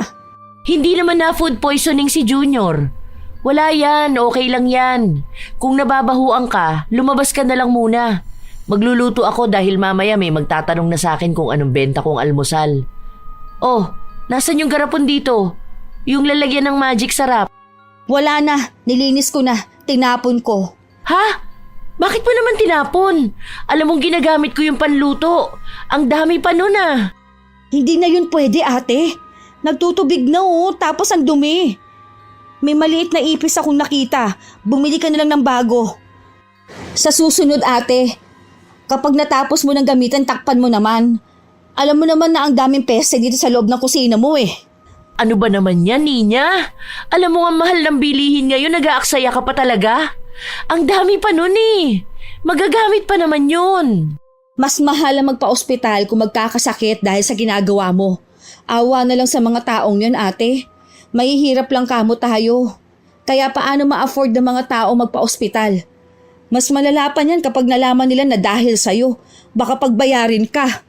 Hindi naman na food poisoning si Junior. Wala yan, okay lang yan. Kung nababahuan ka, lumabas ka na lang muna. Magluluto ako dahil mamaya may magtatanong na sa akin kung anong benta kong almusal. Oh, nasan yung garapon dito? Yung lalagyan ng magic sarap. Wala na, nilinis ko na, tinapon ko. Ha? Bakit mo naman tinapon? Alam mong ginagamit ko yung panluto. Ang dami pa nun ah. Hindi na yun pwede, ate. Nagtutubig na tapos ang dumi. May maliit na ipis akong nakita. Bumili ka na lang ng bago. Sa susunod, ate, kapag natapos mo ng gamitan, takpan mo naman. Alam mo naman na ang daming peste dito sa loob ng kusina mo eh. Ano ba naman yan, Ninya? Alam mo ang mahal ng bilihin ngayon, nag-aaksaya ka pa talaga? Ang dami pa nun eh. Magagamit pa naman yun. Mas mahal ang magpa-ospital kung magkakasakit dahil sa ginagawa mo. Awa na lang sa mga taong yun, ate. Mahihirap lang kamo tayo. Kaya paano ma-afford ng mga tao magpa-ospital? Mas malala pa niyan kapag nalaman nila na dahil sa'yo, baka pagbayarin ka.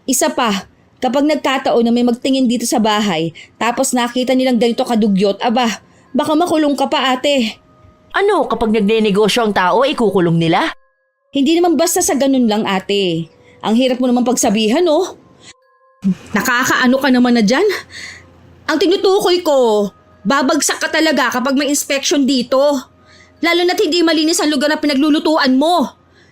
Isa pa, kapag nagkataon na may magtingin dito sa bahay, tapos nakita nilang ganito kadugyot, baka makulong ka pa, ate. Ano, kapag nagnenegosyo ang tao, ikukulong nila? Hindi naman basta sa ganun lang, ate. Ang hirap mo naman pagsabihan, no? Nakakaano ka naman na dyan? Ang tinutukoy ko, babagsak ka talaga kapag may inspection dito. Lalo na't hindi malinis ang lugar na pinaglulutuan mo.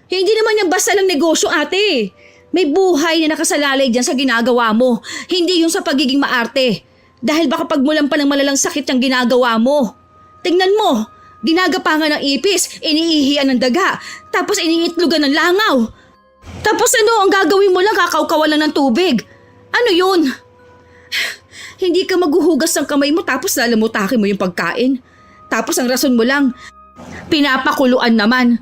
Hindi naman yan basta lang negosyo, ate. May buhay na nakasalalay dyan sa ginagawa mo. Hindi yung sa pagiging maarte. Dahil baka pagmulan pa ng malalang sakit yung ginagawa mo. Tingnan mo, ginagapangan ng ipis, iniihian ng daga, tapos iniitlugan ng langaw. Tapos ano, ang gagawin mo lang, kakaukawan lang ng tubig. Ano yun? Hindi ka maghuhugas ng kamay mo tapos lalamutakin mo yung pagkain. Tapos ang rason mo lang, pinapakuluan naman.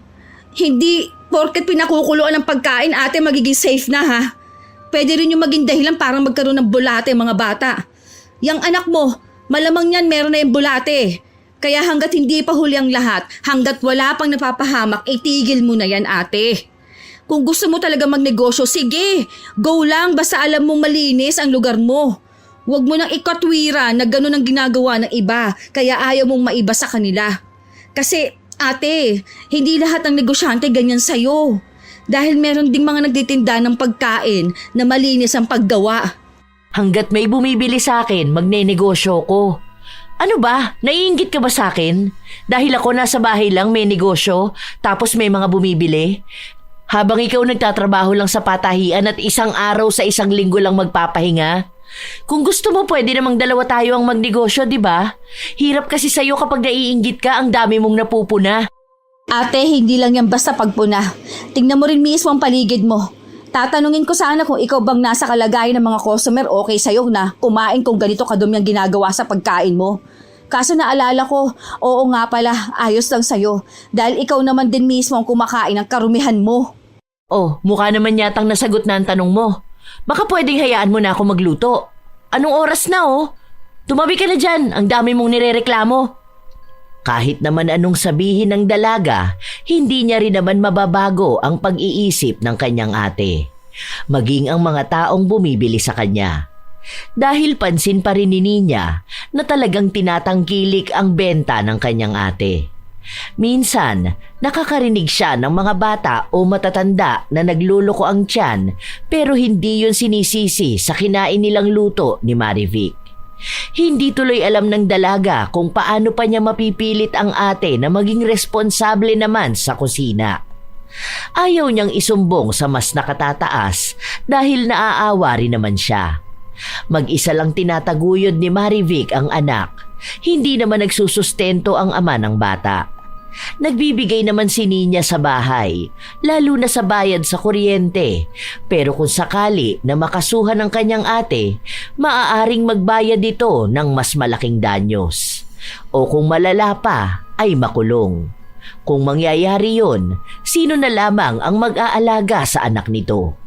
Hindi porket pinakukuluan ng pagkain, ate, magiging safe na ha. Pwede rin yung maging dahilan para magkaroon ng bulate mga bata. Yang anak mo, malamang yan meron na yung bulate. Kaya hanggat hindi pa huli ang lahat, hanggat wala pang napapahamak, itigil mo na yan, ate. Kung gusto mo talaga magnegosyo, sige, go lang basta alam mong malinis ang lugar mo. Huwag mo nang ikatwira na gano'n ang ginagawa ng iba, kaya ayaw mong maiba sa kanila. Kasi, ate, hindi lahat ng negosyante ganyan sa'yo. Dahil meron ding mga nagtitinda ng pagkain na malinis ang paggawa. Hanggat may bumibili sa akin, magnenegosyo ko. Ano ba? Naiinggit ka ba sa akin? Dahil ako nasa bahay lang may negosyo, tapos may mga bumibili? Habang ikaw nagtatrabaho lang sa patahian at isang araw sa isang linggo lang magpapahinga? Kung gusto mo, pwede namang dalawa tayo ang magnegosyo, di ba? Hirap kasi sa'yo kapag naiinggit ka, ang dami mong napupuna. Ate, hindi lang yan basta pagpuna. Tingnan mo rin mismo ang paligid mo. Tatanungin ko sana kung ikaw bang nasa kalagayan ng mga customer okay sa'yo na kumain kung ganito kadumi ang ginagawa sa pagkain mo. Kaso naalala ko, oo nga pala, ayos lang sa'yo. Dahil ikaw naman din mismo ang kumakain ng karumihan mo. Oh, mukha naman yatang nasagot na ang tanong mo. Baka pwedeng hayaan mo na ako magluto. Anong oras na oh? Tumabi ka na dyan, ang dami mong nirereklamo. Kahit naman anong sabihin ng dalaga, hindi niya rin naman mababago ang pag-iisip ng kanyang ate. Maging ang mga taong bumibili sa kanya. Dahil pansin pa rin ni Ninya na talagang tinatangkilik ang benta ng kanyang ate. Minsan, nakakarinig siya ng mga bata o matatanda na nagluloko ang tiyan pero hindi yun sinisisi sa kinain nilang luto ni Marivic. Hindi tuloy alam ng dalaga kung paano pa niya mapipilit ang ate na maging responsable naman sa kusina. Ayaw niyang isumbong sa mas nakatataas dahil naaawa rin naman siya. Mag-isa lang tinataguyod ni Marivic ang anak. Hindi naman nagsusustento ang ama ng bata. Nagbibigay naman si Ninya sa bahay, lalo na sa bayad sa kuryente. Pero kung sakali na makasuhan ng kanyang ate, maaaring magbayad ito ng mas malaking danyos. O kung malala pa, ay makulong. Kung mangyayari yun, sino na lamang ang mag-aalaga sa anak nito?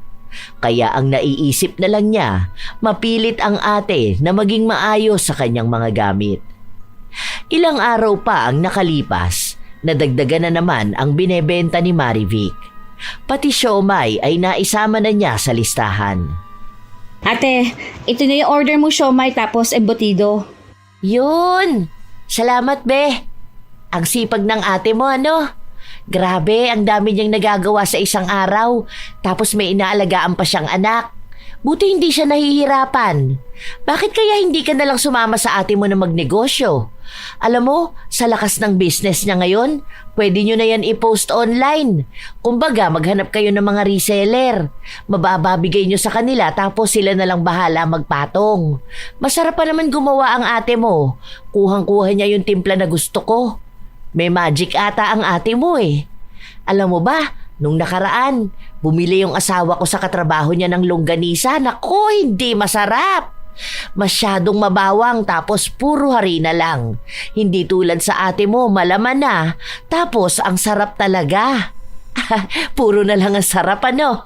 Kaya ang naiisip na lang niya, mapilit ang ate na maging maayos sa kanyang mga gamit. Ilang araw pa ang nakalipas, nadagdagan na naman ang binebenta ni Marivic. Pati siomay ay naisama na niya sa listahan. Ate, ito na yung order mong siomay tapos embutido. Yun! Salamat, be! Ang sipag ng ate mo, ano? Grabe, ang dami niyang nagagawa sa isang araw. Tapos may inaalagaan pa siyang anak. Buti hindi siya nahihirapan. Bakit kaya hindi ka nalang sumama sa ate mo na magnegosyo? Alam mo, sa lakas ng business niya ngayon, pwede nyo na yan i-post online. Kumbaga, maghanap kayo ng mga reseller. Mabababigay nyo sa kanila tapos sila na lang bahala magpatong. Masarap pa naman gumawa ang ate mo. Kuhang-kuha niya yung timpla na gusto ko. May magic ata ang ate mo eh. Alam mo ba, nung nakaraan, bumili yung asawa ko sa katrabaho niya ng longganisa. Naku, hindi masarap. Masyadong mabawang tapos puro harina lang. Hindi tulad sa ate mo, malaman na. Tapos ang sarap talaga. Puro na lang ang sarap, ano?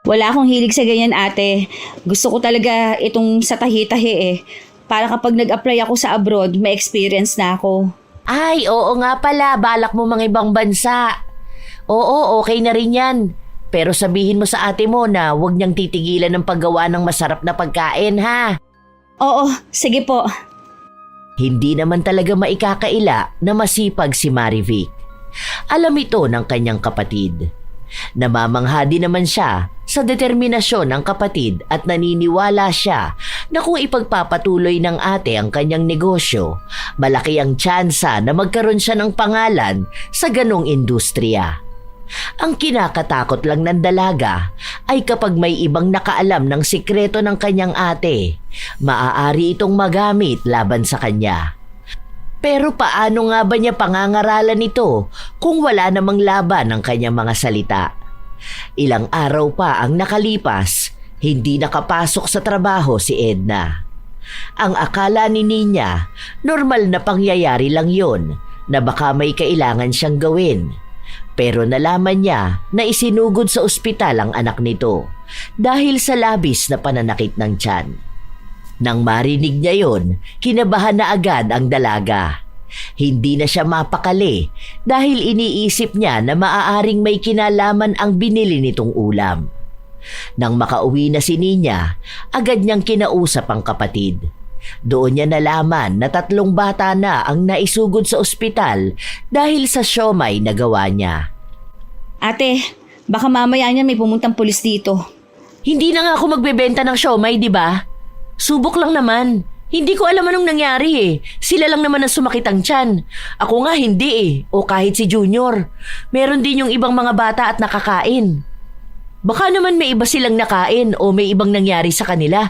Wala akong hilig sa ganyan, ate. Gusto ko talaga itong sa tahi-tahi eh. Para kapag nag-apply ako sa abroad, may experience na ako. Ay, oo nga pala, balak mo mga ibang bansa. Oo, okay na rin yan. Pero sabihin mo sa ate mo na huwag niyang titigilan ng paggawa ng masarap na pagkain, ha? Oo, sige po. Hindi naman talaga maikakaila na masipag si Marivic. Alam ito ng kanyang kapatid. Namamangha din naman siya sa determinasyon ng kapatid at naniniwala siya na kung ipagpapatuloy ng ate ang kanyang negosyo, malaki ang tsansa na magkaroon siya ng pangalan sa ganong industriya. Ang kinakatakot lang ng dalaga ay kapag may ibang nakaalam ng sikreto ng kanyang ate, maaari itong magamit laban sa kanya. Pero paano nga ba niya pangangaralan ito kung wala namang laban ng kanyang mga salita? Ilang araw pa ang nakalipas, hindi nakapasok sa trabaho si Edna. Ang akala ni Ninya, normal na pangyayari lang yon na baka may kailangan siyang gawin. Pero nalaman niya na isinugod sa ospital ang anak nito dahil sa labis na pananakit ng tiyan. Nang marinig niya yon, kinabahan na agad ang dalaga. Hindi na siya mapakali dahil iniisip niya na maaaring may kinalaman ang binili nitong ulam. Nang makauwi na si Ninya, agad niyang kinausap ang kapatid. Doon niya nalaman na 3 bata na ang naisugod sa ospital dahil sa siomay na gawa niya. Ate, baka mamaya niya may pumuntang pulis dito. Hindi na nga ako magbebenta ng siomay, di ba? Subok lang naman. Hindi ko alam anong nangyari eh. Sila lang naman ang sumakit ang tiyan. Ako nga hindi eh. O kahit si Junior. Meron din yung ibang mga bata at nakakain. Baka naman may iba silang nakain o may ibang nangyari sa kanila.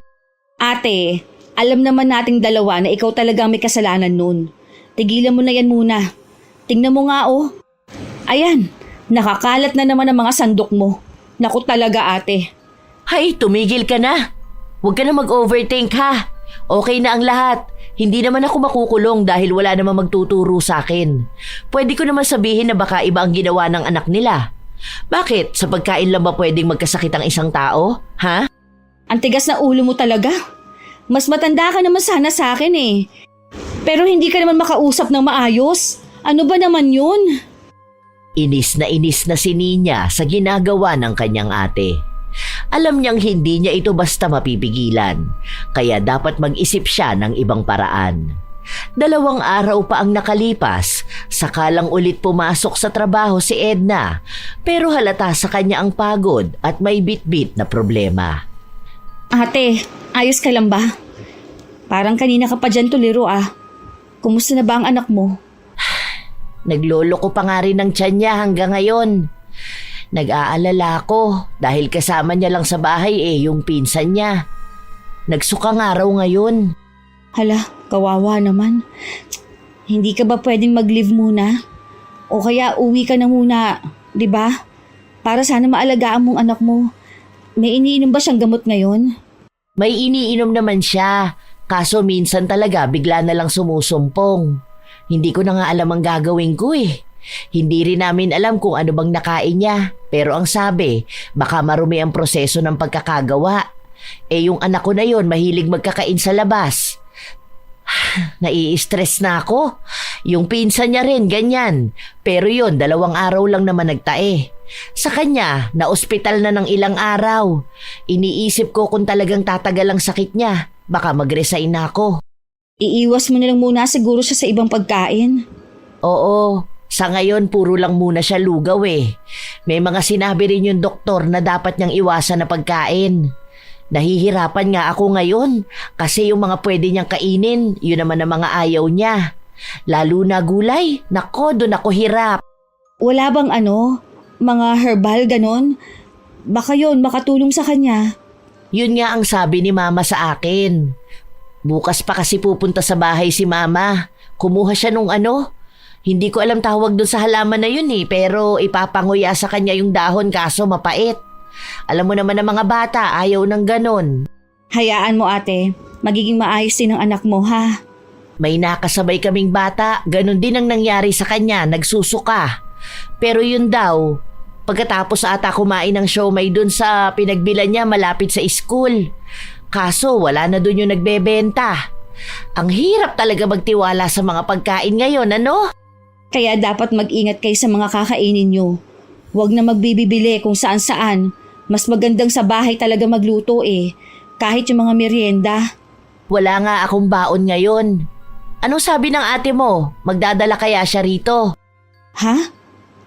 Ate, alam naman nating dalawa na ikaw talagang may kasalanan nun. Tigilan mo na yan muna. Tingnan mo nga oh. Ayan, nakakalat na naman ang mga sandok mo. Naku talaga ate. Hay, tumigil ka na. Huwag ka na mag-overthink ha. Okay na ang lahat. Hindi naman ako makukulong dahil wala namang magtuturo sa akin. Pwede ko naman sabihin na baka iba ang ginawa ng anak nila. Bakit? Sa pagkain lang ba pwedeng magkasakit ang isang tao? Ha? Ang tigas na ulo mo talaga. Mas matanda ka naman sana sa akin eh. Pero hindi ka naman makausap ng maayos. Ano ba naman yun? Inis na si Nina sa ginagawa ng kanyang ate. Alam niyang hindi niya ito basta mapipigilan, kaya dapat mag-isip siya ng ibang paraan. 2 araw pa ang nakalipas, saka lang ulit pumasok sa trabaho si Edna, pero halata sa kanya ang pagod at may bit-bit na problema. Ate, ayos ka lang ba? Parang kanina ka pa dyan tuliro ah. Kumusta na ba ang anak mo? Nagloloko pa nga rin ng tiyan niya hanggang ngayon. Nag-aalala ko dahil kasama niya lang sa bahay yung pinsan niya. Nagsuka nga raw ngayon. Hala, kawawa naman. Hindi ka ba pwedeng mag-leave muna? O kaya uwi ka na muna, di ba? Para sana maalagaan mong anak mo. May iniinom ba siyang gamot ngayon? May iniinom naman siya, kaso minsan talaga bigla na lang sumusumpong. Hindi ko na nga alam ang gagawin ko eh. Hindi rin namin alam kung ano bang nakain niya, pero ang sabi, baka marumi ang proseso ng pagkakagawa. Yung anak ko na yon mahilig magkakain sa labas. Nai-stress na ako. Yung pinsan niya rin, ganyan. Pero yon 2 araw lang naman nagtae. Sa kanya, na-ospital na ng ilang araw. Iniisip ko kung talagang tatagal ang sakit niya, baka mag-resign na ako. Iiwas mo na lang muna siguro siya sa ibang pagkain. Oo, sa ngayon puro lang muna siya lugaw eh. May mga sinabi rin yung doktor na dapat niyang iwasan na pagkain. Nahihirapan nga ako ngayon kasi yung mga pwede niyang kainin, yun naman ang mga ayaw niya. Lalo na gulay, nako doon ako hirap. Wala bang mga herbal ganon? Baka yun makatulong sa kanya. Yun nga ang sabi ni mama sa akin. Bukas pa kasi pupunta sa bahay si mama. Kumuha siya nung hindi ko alam tawag doon sa halaman na yun pero ipapanguya sa kanya yung dahon kaso mapait. Alam mo naman ang mga bata, ayaw ng ganon. Hayaan mo ate, magiging maayos din ang anak mo ha. May nakasabay kaming bata, ganon din ang nangyari sa kanya, nagsusuka. Pero yun daw, pagkatapos ata kumain ng siomay dun sa pinagbilan niya malapit sa school. Kaso wala na dun yung nagbebenta. Ang hirap talaga magtiwala sa mga pagkain ngayon, Kaya dapat mag-ingat kayo sa mga kakainin nyo. Huwag na magbibibili kung saan-saan. Mas magandang sa bahay talaga magluto kahit yung mga merienda. Wala nga akong baon ngayon. Anong sabi ng ate mo? Magdadala kaya siya rito? Ha?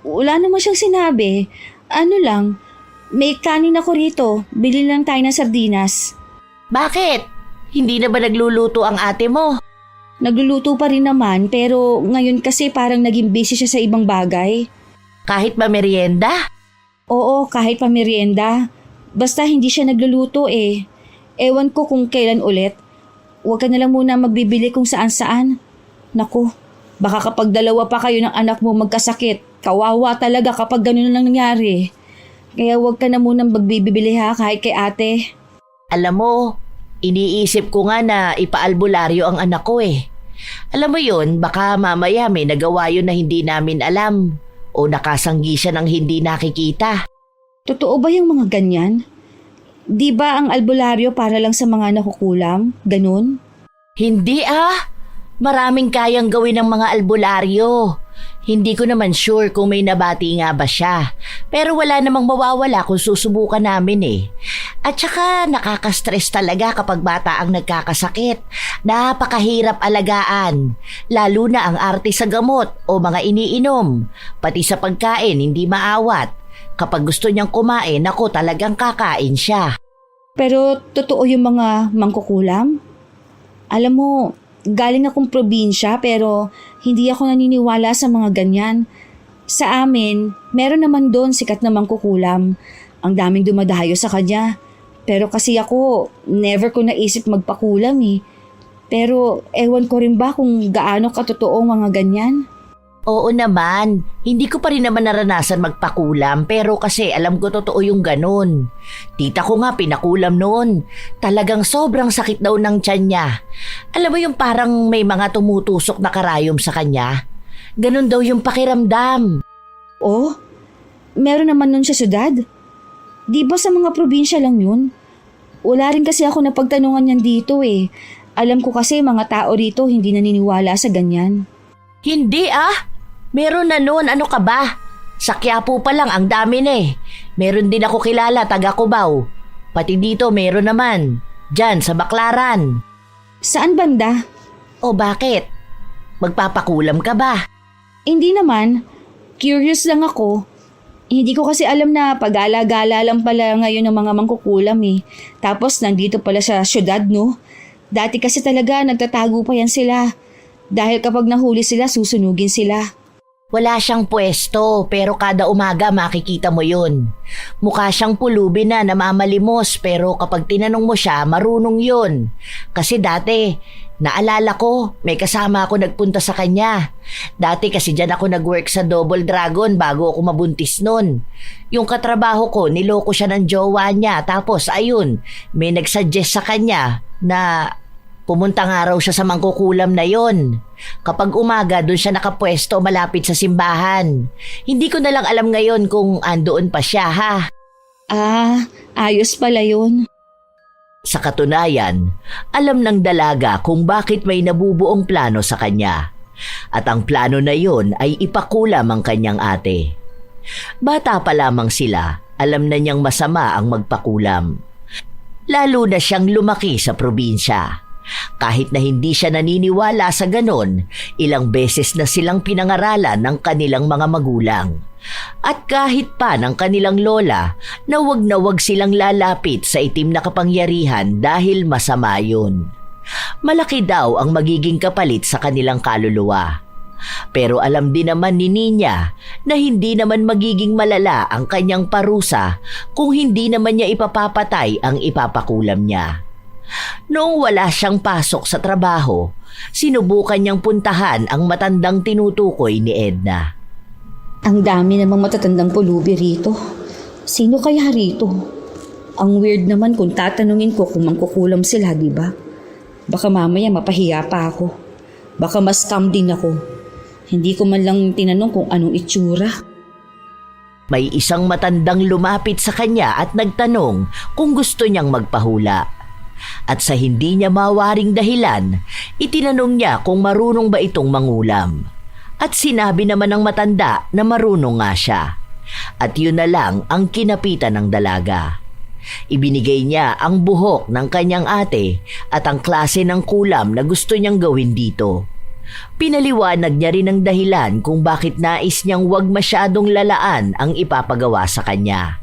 Wala naman siyang sinabi. May kanin ako rito. Bili lang tayo ng sardinas. Bakit? Hindi na ba nagluluto ang ate mo? Nagluluto pa rin naman pero ngayon kasi parang naging busy siya sa ibang bagay. Kahit ba merienda? Oo, kahit pa merienda. Basta hindi siya nagluluto Ewan ko kung kailan ulit. Huwag ka na lang muna magbibili kung saan-saan. Naku, baka kapag 2 pa kayo ng anak mo magkasakit, kawawa talaga kapag ganun na lang nangyari. Kaya huwag ka na muna magbibili kahit kay ate. Alam mo, iniisip ko nga na ipaalbularyo ang anak ko Alam mo yun, baka mamaya may nagawa yun na hindi namin alam o nakasanggi siya ng hindi nakikita. Totoo ba yung mga ganyan? Di ba ang albularyo para lang sa mga nakukulam? Ganun? Hindi Maraming kayang gawin ng mga albularyo. Hindi ko naman sure kung may nabati nga ba siya. Pero wala namang mawawala kung susubukan namin At saka nakaka-stress talaga kapag bata ang nagkakasakit. Napakahirap alagaan. Lalo na ang arte sa gamot o mga iniinom. Pati sa pagkain hindi maawat. Kapag gusto niyang kumain, ako talagang kakain siya. Pero totoo yung mga mangkukulam? Alam mo, galing akong probinsya pero hindi ako naniniwala sa mga ganyan. Sa amin, meron naman doon sikat na mangkukulam. Ang daming dumadayo sa kanya. Pero kasi ako, never ko naisip magpakulam Pero ewan ko rin ba kung gaano katotoo ang mga ganyan? Oo naman, hindi ko pa rin naman naranasan magpakulam pero kasi alam ko totoo yung ganun. Tita ko nga pinakulam noon. Talagang sobrang sakit daw ng tiyan niya. Alam mo yung parang may mga tumutusok na karayom sa kanya? Ganun daw yung pakiramdam. Oh, meron naman nun sa syudad. Di ba sa mga probinsya lang yun? Wala rin kasi ako napagtanungan yan dito eh. Alam ko kasi mga tao rito hindi naniniwala sa ganyan. Hindi meron na noon, ano ka ba? Sa Quiapo pa lang ang dami na eh. Meron din ako kilala, taga Cubao. Pati dito meron naman. Diyan sa Baclaran. Saan banda? O bakit? Magpapakulam ka ba? Hindi naman. Curious lang ako. Hindi ko kasi alam na pag-gala-gala lang pala ngayon ng mga mangkukulam eh. Tapos nandito pala sa syudad, no? Dati kasi talaga nagtatago pa yan sila. Dahil kapag nahuli sila, susunugin sila. Wala siyang pwesto pero kada umaga makikita mo yun. Mukha siyang pulubi na namamalimos pero kapag tinanong mo siya, marunong yun. Kasi dati, naalala ko, may kasama ako nagpunta sa kanya. Dati kasi dyan ako nag-work sa Double Dragon bago ako mabuntis nun. Yung katrabaho ko, niloko siya ng jowa niya. Tapos ayun, may nagsuggest sa kanya na pumunta nga raw siya sa mangkukulam na yon. Kapag umaga, doon siya nakapwesto malapit sa simbahan. Hindi ko na lang alam ngayon kung andoon pa siya ha. Ayos pala yun. Sa katunayan, alam ng dalaga kung bakit may nabubuong plano sa kanya. At ang plano na yon ay ipakulam ang kanyang ate. Bata pa lamang sila, alam na niyang masama ang magpakulam. Lalo na siyang lumaki sa probinsya. Kahit na hindi siya naniniwala sa ganon, ilang beses na silang pinangaralan ng kanilang mga magulang. At kahit pa ng kanilang lola na wag silang lalapit sa itim na kapangyarihan dahil masama yun. Malaki daw ang magiging kapalit sa kanilang kaluluwa. Pero alam din naman ni Ninya na hindi naman magiging malala ang kanyang parusa kung hindi naman niya ipapapatay ang ipapakulam niya. Noong wala siyang pasok sa trabaho, sinubukan niyang puntahan ang matandang tinutukoy ni Edna. Ang dami namang matatandang pulubi rito. Sino kaya rito? Ang weird naman kung tatanungin ko kung mangkukulam sila, di ba? Baka mamaya mapahiya pa ako. Baka mas scam din ako. Hindi ko man lang tinanong kung anong itsura. May isang matandang lumapit sa kanya at nagtanong kung gusto niyang magpahula. At sa hindi niya mawaring dahilan, itinanong niya kung marunong ba itong mangulam. At sinabi naman ng matanda na marunong nga siya. At yun na lang ang kinapitan ng dalaga. Ibinigay niya ang buhok ng kanyang ate at ang klase ng kulam na gusto niyang gawin dito. Pinaliwanag niya rin ang dahilan kung bakit nais niyang wag masyadong lalaan ang ipapagawa sa kanya.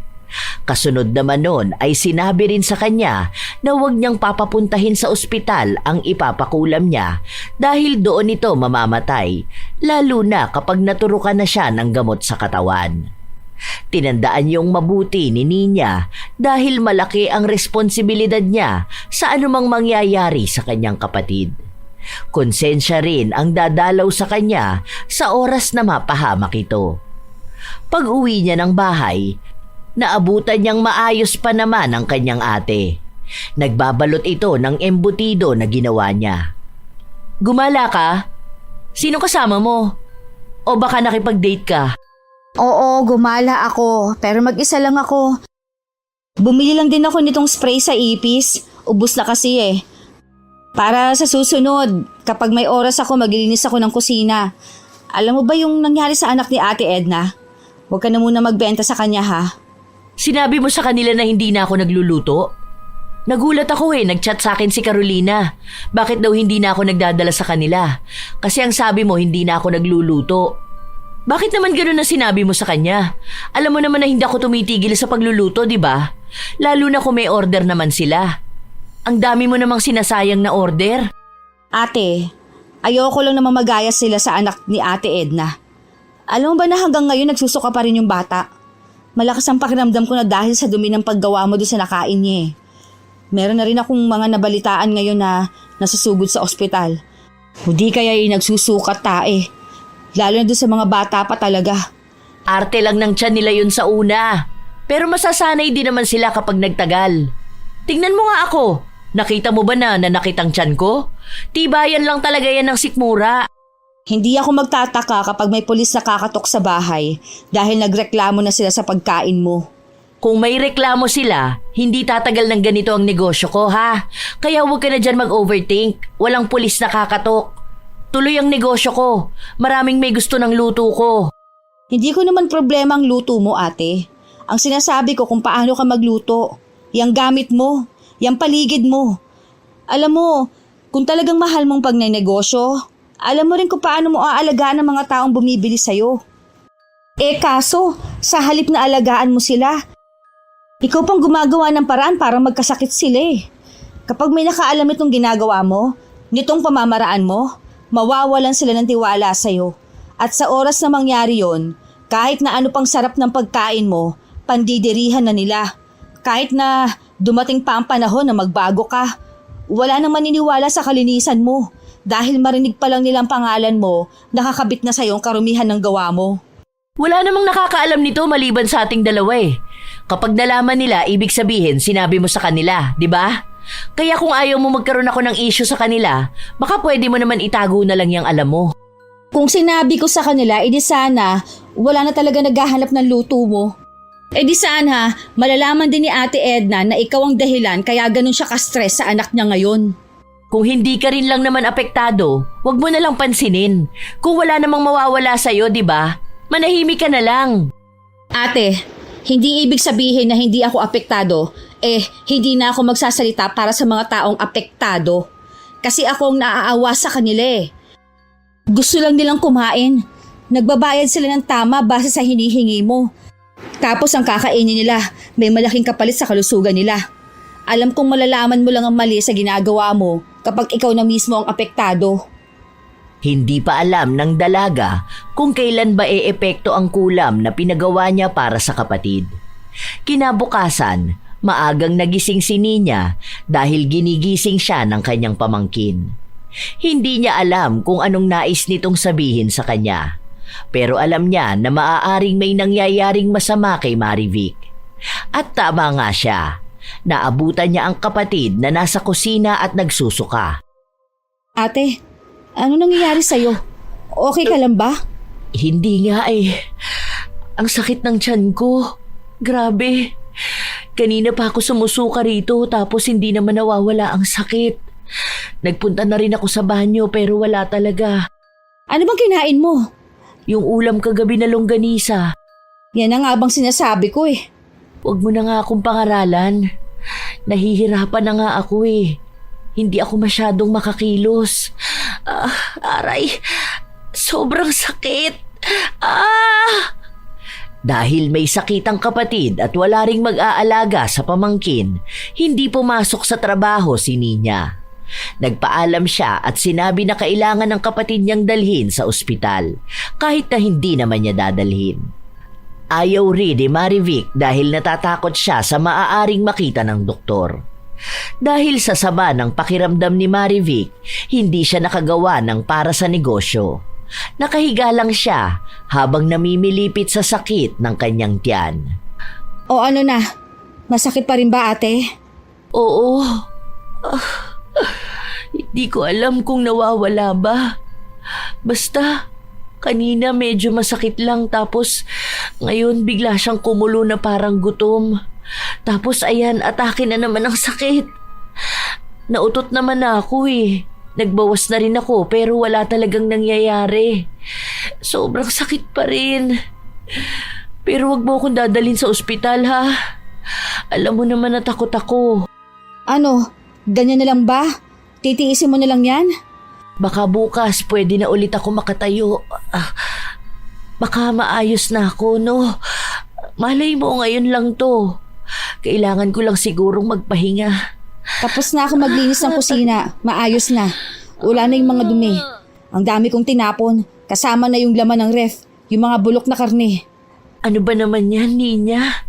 Kasunod naman nun ay sinabi rin sa kanya na huwag niyang papapuntahin sa ospital ang ipapakulam niya dahil doon ito mamamatay, lalo na kapag naturukan na siya ng gamot sa katawan. Tinandaan niyong mabuti ni Ninya dahil malaki ang responsibilidad niya sa anumang mangyayari sa kanyang kapatid. Konsensya rin ang dadalaw sa kanya sa oras na mapahamak ito. Pag-uwi niya ng bahay, naabutan niyang maayos pa naman ang kanyang ate. Nagbabalot ito ng embutido na ginawa niya. Gumala ka? Sino kasama mo? O baka nakipag-date ka? Oo, gumala ako. Pero mag-isa lang ako. Bumili lang din ako nitong spray sa ipis. Ubus na kasi eh. Para sa susunod, kapag may oras ako, maglilinis ako ng kusina. Alam mo ba yung nangyari sa anak ni Ate Edna? Huwag ka na muna magbenta sa kanya ha. Sinabi mo sa kanila na hindi na ako nagluluto? Nagulat ako nagchat sa akin si Carolina. Bakit daw hindi na ako nagdadala sa kanila? Kasi ang sabi mo hindi na ako nagluluto. Bakit naman gano'n na sinabi mo sa kanya? Alam mo naman na hindi ako tumitigil sa pagluluto, di ba? Lalo na kung may order naman sila. Ang dami mo namang sinasayang na order. Ate, ayoko lang naman magaya sila sa anak ni Ate Edna. Alam mo ba na hanggang ngayon nagsusuka pa rin yung bata? Malakas ang pakiramdam ko na dahil sa dumi ng paggawa mo doon sa nakain niya eh. Meron na rin akong mga nabalitaan ngayon na nasusugod sa ospital. Hindi kaya yung nagsusukat tae. Lalo na doon sa mga bata pa talaga. Arte lang ng tiyan nila yun sa una. Pero masasanay din naman sila kapag nagtagal. Tingnan mo nga ako. Nakita mo ba na nanakit ang tiyan ko? Tibayan lang talaga yan ng sikmura. Hindi ako magtataka kapag may pulis na kakatok sa bahay dahil nagreklamo na sila sa pagkain mo. Kung may reklamo sila, hindi tatagal ng ganito ang negosyo ko, ha? Kaya huwag ka na dyan mag-overthink. Walang pulis na kakatok. Tuloy ang negosyo ko. Maraming may gusto ng luto ko. Hindi ko naman problema ang luto mo, ate. Ang sinasabi ko kung paano ka magluto. Yang gamit mo. Yang paligid mo. Alam mo, kung talagang mahal mong pagnenegosyo, alam mo rin kung paano mo aalagaan ang mga taong bumibili sa'yo. Kaso, sa halip na alagaan mo sila, ikaw pang gumagawa ng paraan para magkasakit sila eh. Kapag may nakaalam itong ginagawa mo, nitong pamamaraan mo, mawawalan sila ng tiwala sa'yo. At sa oras na mangyari yon, kahit na ano pang sarap ng pagkain mo, pandidirihan na nila. Kahit na dumating pa ang panahon na magbago ka, wala nang maniniwala sa kalinisan mo dahil marinig pa lang nilang pangalan mo, nakakabit na sa'yo ang karumihan ng gawa mo. Wala namang nakakaalam nito maliban sa ating dalawa eh. Kapag nalaman nila, ibig sabihin sinabi mo sa kanila, di ba? Kaya kung ayaw mo magkaroon ako ng issue sa kanila, baka pwede mo naman itago na lang yung alam mo. Kung sinabi ko sa kanila, edi sana wala na talaga naghahanap ng luto mo. Edi sana malalaman din ni Ate Edna na ikaw ang dahilan kaya ganun siya ka-stress sa anak niya ngayon. Kung hindi ka rin lang naman apektado, wag mo na lang pansinin. Kung wala namang mawawala sa'yo, di ba? Manahimik ka na lang. Ate, hindi ibig sabihin na hindi ako apektado, hindi na ako magsasalita para sa mga taong apektado. Kasi ako ang naaawa sa kanila eh. Gusto lang nilang kumain. Nagbabayad sila ng tama base sa hinihingi mo. Tapos ang kakainin nila, may malaking kapalit sa kalusugan nila. Alam kong malalaman mo lang ang mali sa ginagawa mo kapag ikaw na mismo ang apektado. Hindi pa alam ng dalaga kung kailan ba eepekto ang kulam na pinagawa niya para sa kapatid. Kinabukasan, maagang nagising si Nina dahil ginigising siya ng kanyang pamangkin. Hindi niya alam kung anong nais nitong sabihin sa kanya. Pero alam niya na maaaring may nangyayaring masama kay Marivic. At tama nga siya. Naabutan niya ang kapatid na nasa kusina at nagsusuka. Ate, ano nangyayari sa'yo? Okay ka lang ba? Hindi nga eh. Ang sakit ng tiyan ko. Grabe. Kanina pa ako sumusuka rito tapos hindi naman nawawala ang sakit. Nagpunta na rin ako sa banyo pero wala talaga. Ano bang kinain mo? Yung ulam kagabi na longganisa. Yan ang nga bang sinasabi ko eh. Huwag mo na nga akong pangaralan. Nahihirapan na nga ako eh. Hindi ako masyadong makakilos. Aray, sobrang sakit. Dahil may sakit ang kapatid at wala ring mag-aalaga sa pamangkin, hindi pumasok sa trabaho si Nina. Nagpaalam siya at sinabi na kailangan ng kapatid niyang dalhin sa ospital, kahit na hindi naman niya dadalhin. Ayaw rin ni Marivic dahil natatakot siya sa maaaring makita ng doktor. Dahil sa sama ng pakiramdam ni Marivic, hindi siya nakagawa ng para sa negosyo. Nakahiga lang siya habang namimilipit sa sakit ng kanyang tiyan. O ano na? Masakit pa rin ba, ate? Oo. Hindi ko alam kung nawawala ba. Basta, kanina medyo masakit lang tapos ngayon bigla siyang kumulo na parang gutom. Tapos ayan, atake na naman ang sakit. Nautot naman na ako eh. Nagbawas na rin ako pero wala talagang nangyayari. Sobrang sakit pa rin. Pero wag mo akong dadalhin sa ospital ha. Alam mo naman na takot ako. Ano? Ganyan na lang ba? Titiisin mo na lang yan? Baka bukas pwede na ulit ako makatayo. Baka maayos na ako, no? Malay mo ngayon lang to. Kailangan ko lang sigurong magpahinga. Tapos na ako maglinis ng kusina. Maayos na. Wala na yung mga dumi. Ang dami kong tinapon. Kasama na yung laman ng ref. Yung mga bulok na karne. Ano ba naman yan, Nina?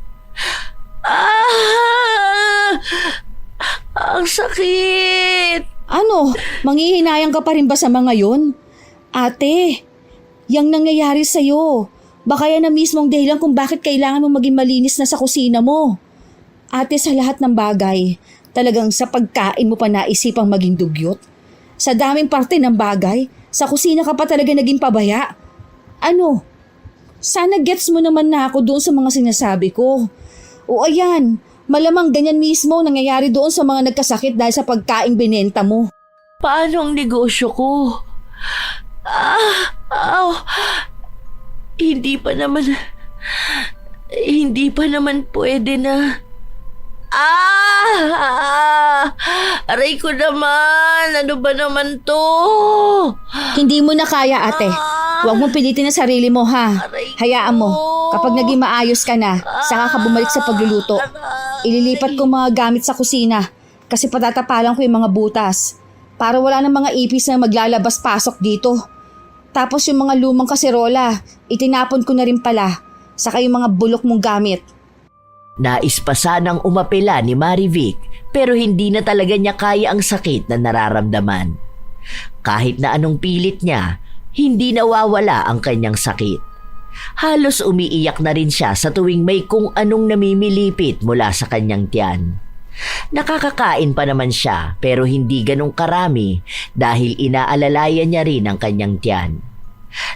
Ang sakit! Ano? Manghihinayang ka pa rin ba sa mga yun? Ate, yang nangyayari sa'yo. Baka yan na mismong dahilan kung bakit kailangan mo maging malinis na sa kusina mo. Ate, sa lahat ng bagay, talagang sa pagkain mo pa naisipang maging dugyot. Sa daming parte ng bagay, sa kusina ka pa talaga naging pabaya. Ano? Sana gets mo naman na ako doon sa mga sinasabi ko. O ayan, malamang ganyan mismo nangyayari doon sa mga nagkasakit dahil sa pagkaing binenta mo. Paano ang negosyo ko? Hindi pa naman pwede na. Aray ko naman. Ano ba naman to? Hindi mo na kaya, ate. Huwag mong pilitin ang sarili mo, ha? Hayaan mo. Kapag naging maayos ka na, saka ka bumalik sa pagluluto. Ililipat ko mga gamit sa kusina kasi patatapalan ko yung mga butas para wala ng mga ipis na maglalabas-pasok dito. Tapos yung mga lumang kaserola, itinapon ko na rin pala. Saka yung mga bulok mong gamit. Nais pa sanang umapela ni Marivic pero hindi na talaga niya kaya ang sakit na nararamdaman. Kahit na anong pilit niya, hindi nawawala ang kanyang sakit. Halos umiiyak na rin siya sa tuwing may kung anong namimilipit mula sa kanyang tiyan. Nakakakain pa naman siya pero hindi ganong karami dahil inaalalayan niya rin ang kanyang tiyan.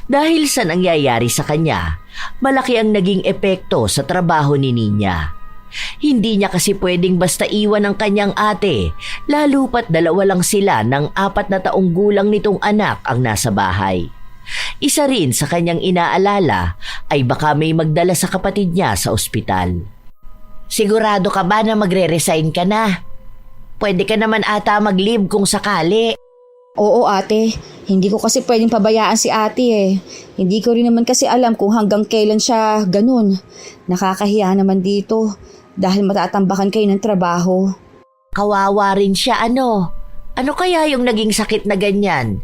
Dahil sa nangyayari sa kanya, malaki ang naging epekto sa trabaho ni Ninya. Hindi niya kasi pwedeng basta iwan ang kanyang ate, lalo pat dalawa lang sila ng 4 na taong gulang nitong anak ang nasa bahay. Isa rin sa kanyang inaalala ay baka may magdala sa kapatid niya sa ospital. Sigurado ka ba na magre-resign ka na? Pwede ka naman ata mag-leave kung sakali. Oo, ate. Hindi ko kasi pwedeng pabayaan si ate eh. Hindi ko rin naman kasi alam kung hanggang kailan siya ganun. Nakakahiya naman dito dahil matatambakan kayo ng trabaho. Kawawa rin siya ano? Ano kaya yung naging sakit na ganyan?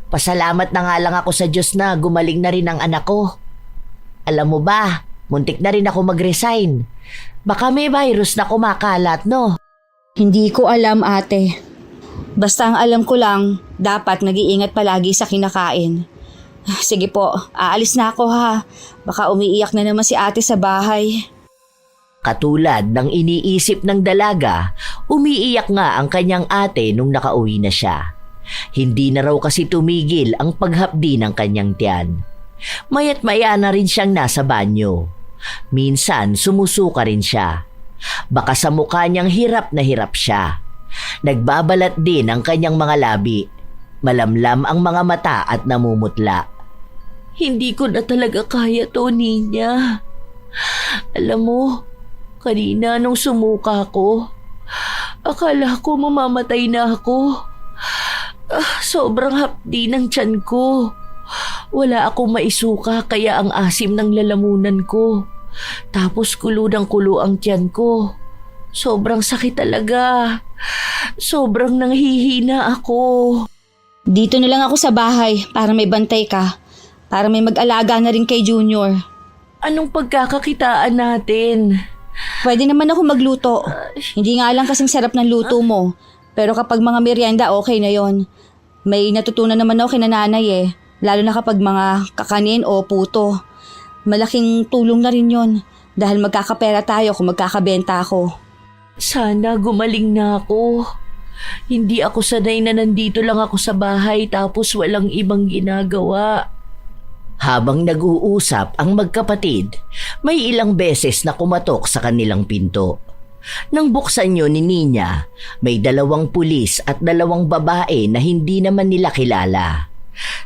Pasalamat na nga lang ako sa Diyos na gumaling na rin ang anak ko. Alam mo ba, muntik na rin ako mag-resign. Baka may virus na kumakalat, no? Hindi ko alam, ate. Basta ang alam ko lang, dapat nag-iingat palagi sa kinakain. Sige po, aalis na ako ha. Baka umiiyak na naman si ate sa bahay. Katulad ng iniisip ng dalaga, umiiyak nga ang kanyang ate nung nakauwi na siya. Hindi na raw kasi tumigil ang paghapdi ng kanyang tiyan. Mayat maya na rin siyang nasa banyo. Minsan sumusuka rin siya. Baka sa mukha niyang hirap na hirap siya. Nagbabalat din ang kanyang mga labi. Malamlam ang mga mata at namumutla. Hindi ko na talaga kaya to, Ninya. Alam mo, kanina nung sumuka ko, akala ko mamamatay na ako. Sobrang hapdi ng tiyan ko. Wala akong maisuka kaya ang asim ng lalamunan ko. Tapos kulo ng kulo ang tiyan ko. Sobrang sakit talaga. Sobrang nanghihina ako. Dito na lang ako sa bahay para may bantay ka. Para may mag-alaga na rin kay Junior. Anong pagkakakitaan natin? Pwede naman ako magluto. Hindi nga lang kasing sarap ng luto mo. Pero kapag mga merienda, okay na yon. May natutunan naman ako kay nanay eh. Lalo na kapag mga kakanin o puto. Malaking tulong na rin yon. Dahil magkakapera tayo kung magkakabenta ako. Sana gumaling na ako. Hindi ako sanay na nandito lang ako sa bahay tapos walang ibang ginagawa. Habang nag-uusap ang magkapatid, may ilang beses na kumatok sa kanilang pinto. Nang buksan yun ni Ninya, may 2 pulis at 2 babae na hindi naman nila kilala.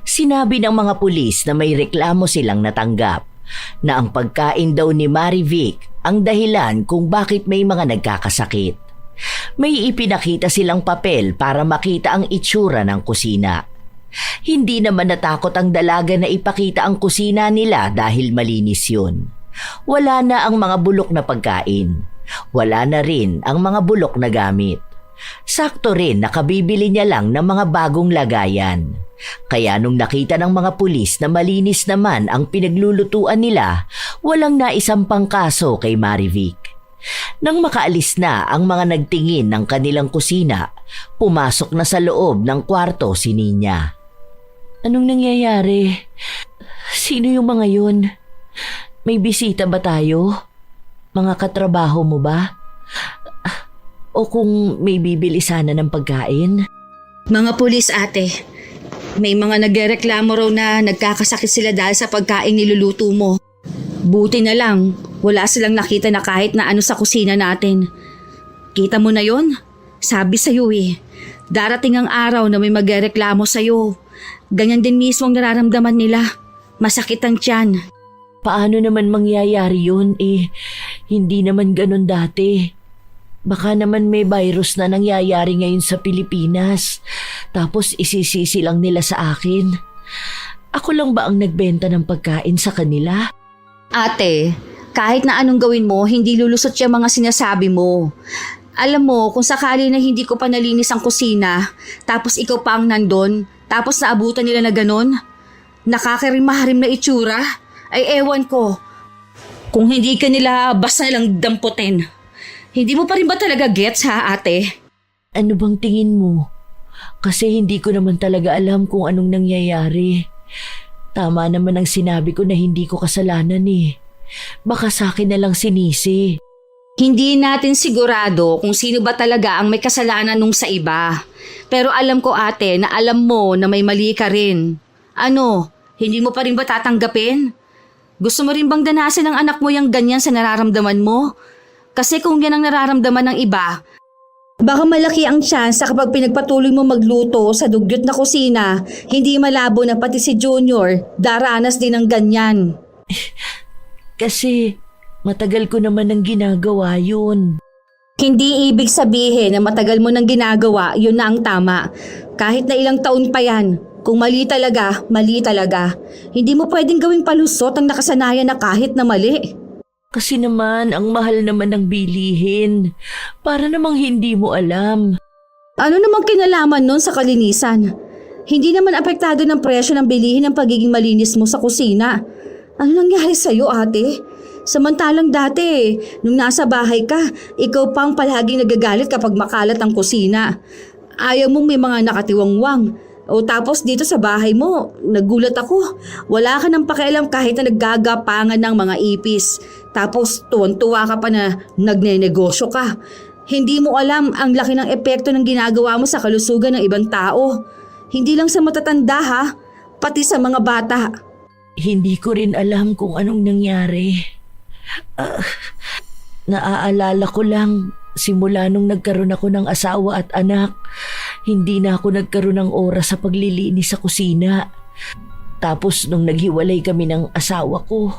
Sinabi ng mga pulis na may reklamo silang natanggap na ang pagkain daw ni Marivic ang dahilan kung bakit may mga nagkakasakit. May ipinakita silang papel para makita ang itsura ng kusina. Hindi naman natakot ang dalaga na ipakita ang kusina nila dahil malinis yun. Wala na ang mga bulok na pagkain. Wala na rin ang mga bulok na gamit. Sakto rin nakabibili niya lang ng mga bagong lagayan. Kaya nung nakita ng mga pulis na malinis naman ang pinaglulutuan nila, walang naisampang kaso kay Marivic. Nang makaalis na ang mga nagtingin ng kanilang kusina, pumasok na sa loob ng kwarto si Ninya. Anong nangyayari? Sino yung mga yun? May bisita ba tayo? Mga katrabaho mo ba? O kung may bibili sana ng pagkain? Mga pulis, ate. May mga nagrereklamo raw na nagkakasakit sila dahil sa pagkain niluluto mo. Buti na lang, wala silang nakita na kahit na ano sa kusina natin. Kita mo na yon? Sabi sa'yo darating ang araw na may magrereklamo sa'yo. Ganyan din mismo ang nararamdaman nila. Masakit ang tiyan. Paano naman mangyayari yun? Hindi naman ganun dati. Baka naman may virus na nangyayari ngayon sa Pilipinas. Tapos isisisi lang nila sa akin. Ako lang ba ang nagbenta ng pagkain sa kanila? Ate, kahit na anong gawin mo, hindi lulusot yung mga sinasabi mo. Alam mo, kung sakali na hindi ko pa nalinis ang kusina, tapos ikaw pa ang nandun, tapos naabutan nila na ganun, nakakarimaharim na itsura, ay ewan ko. Kung hindi ka nila basta nilang damputin. Hindi mo pa rin ba talaga gets ha, ate? Ano bang tingin mo? Kasi hindi ko naman talaga alam kung anong nangyayari. Tama naman ang sinabi ko na hindi ko kasalanan Baka sa akin na lang sinisi. Hindi natin sigurado kung sino ba talaga ang may kasalanan nung sa iba. Pero alam ko ate na alam mo na may mali ka rin. Ano, hindi mo pa rin ba tatanggapin? Gusto mo rin bang danasin ng anak mo yung ganyan sa nararamdaman mo? Kasi kung yan ang nararamdaman ng iba, baka malaki ang tsansa kapag pinagpatuloy mo magluto sa dugyot na kusina, hindi malabo na pati si Junior daranas din ng ganyan. Kasi matagal ko naman nang ginagawa yun. Hindi ibig sabihin na matagal mo nang ginagawa, yun na ang tama. Kahit na ilang taon pa yan, kung mali talaga, mali talaga. Hindi mo pwedeng gawing palusot ang nakasanayan na kahit na mali. Kasi naman, ang mahal naman ng bilihin. Para namang hindi mo alam. Ano namang kinalaman nun sa kalinisan? Hindi naman apektado ng presyo ng bilihin ang pagiging malinis mo sa kusina. Ano nangyari sa'yo, ate? Samantalang dati, nung nasa bahay ka, ikaw pang palaging nagagalit kapag makalat ang kusina. Ayaw mong may mga nakatiwangwang. O tapos dito sa bahay mo, nagulat ako. Wala ka nang pakialam kahit na naggagapangan ng mga ipis. Tapos tuwan-tuwa ka pa na nagnenegosyo ka. Hindi mo alam ang laki ng epekto ng ginagawa mo sa kalusugan ng ibang tao. Hindi lang sa matatanda ha, pati sa mga bata. Hindi ko rin alam kung anong nangyari. Naaalala ko lang, simula nung nagkaroon ako ng asawa at anak, hindi na ako nagkaroon ng oras sa paglilinis sa kusina. Tapos nung naghiwalay kami ng asawa ko,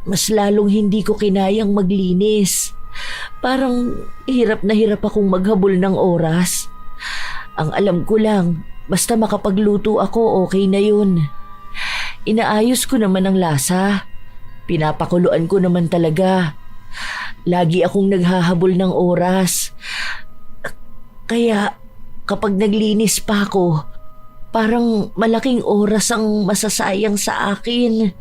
mas lalong hindi ko kinayang maglinis. Parang hirap na hirap akong maghabol ng oras. Ang alam ko lang, basta makapagluto ako, okay na yun. Inaayos ko naman ang lasa. Pinapakuluan ko naman talaga. Lagi akong naghahabol ng oras. Kaya kapag naglinis pa ako, parang malaking oras ang masasayang sa akin.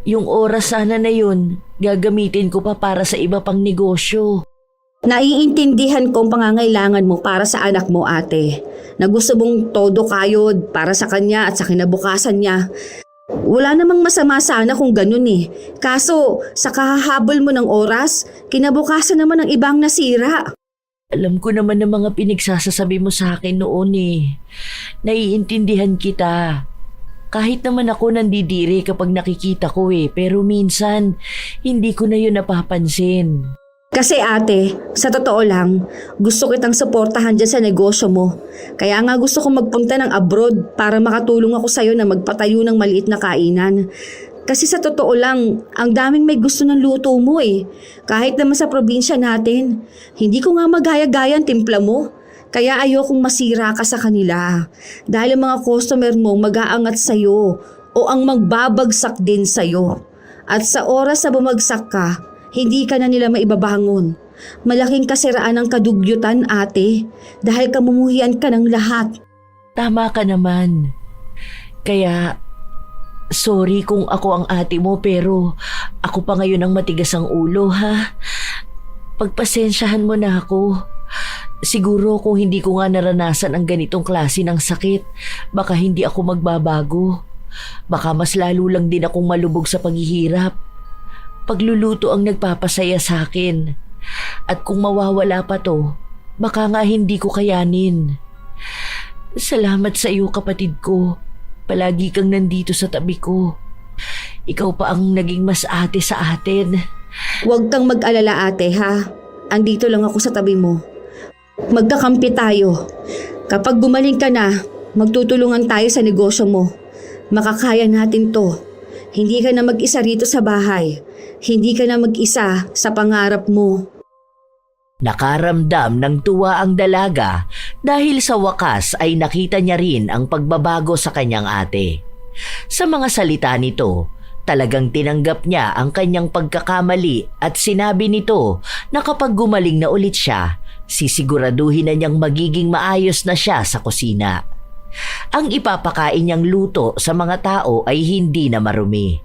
Yung oras sana na yun, gagamitin ko pa para sa iba pang negosyo. Naiintindihan ko ang pangangailangan mo para sa anak mo, ate. Na gusto mong todo kayod para sa kanya at sa kinabukasan niya. Wala namang masama sana kung ganun Kaso, sa kahahabol mo ng oras, kinabukasan naman ang ibang nasira. Alam ko naman ng mga pinagsasasabi mo sa akin noon Naiintindihan kita. Kahit naman ako nandidiri kapag nakikita ko pero minsan, hindi ko na yun napapansin. Kasi ate, sa totoo lang, gusto kitang suportahan dyan sa negosyo mo. Kaya nga gusto kong magpunta ng abroad para makatulong ako sa'yo na magpatayo ng maliit na kainan. Kasi sa totoo lang, ang daming may gusto ng luto mo Kahit naman sa probinsya natin, hindi ko nga magaya-gaya ang timpla mo. Kaya ayokong masira ka sa kanila. Dahil ang mga customer mo mag-aangat sa'yo o ang magbabagsak din sa'yo. At sa oras na bumagsak ka, hindi ka na nila maibabangon. Malaking kasiraan ang kadugyutan, ate, dahil kamumuhian ka ng lahat. Tama ka naman. Kaya, sorry kung ako ang ate mo pero ako pa ngayon ang matigas ang ulo ha. Pagpasensyahan mo na ako. Siguro kung hindi ko nga naranasan ang ganitong klase ng sakit, baka hindi ako magbabago. Baka mas lalo lang din akong malubog sa paghihirap. Pagluluto ang nagpapasaya sa akin. At kung mawawala pa to, baka nga hindi ko kayanin. Salamat sa iyo, kapatid ko. Palagi kang nandito sa tabi ko. Ikaw pa ang naging mas ate sa atin. Huwag kang mag-alala, ate, ha? Andito lang ako sa tabi mo. Magkakampi tayo. Kapag gumaling ka na, magtutulungan tayo sa negosyo mo. Makakaya natin to. Hindi ka na mag-isa rito sa bahay. Hindi ka na mag-isa sa pangarap mo. Nakaramdam ng tuwa ang dalaga dahil sa wakas ay nakita niya rin ang pagbabago sa kanyang ate. Sa mga salita nito, talagang tinanggap niya ang kanyang pagkakamali at sinabi nito na kapag gumaling na ulit siya, sisiguraduhin na niyang magiging maayos na siya sa kusina. Ang ipapakain niyang luto sa mga tao ay hindi na marumi.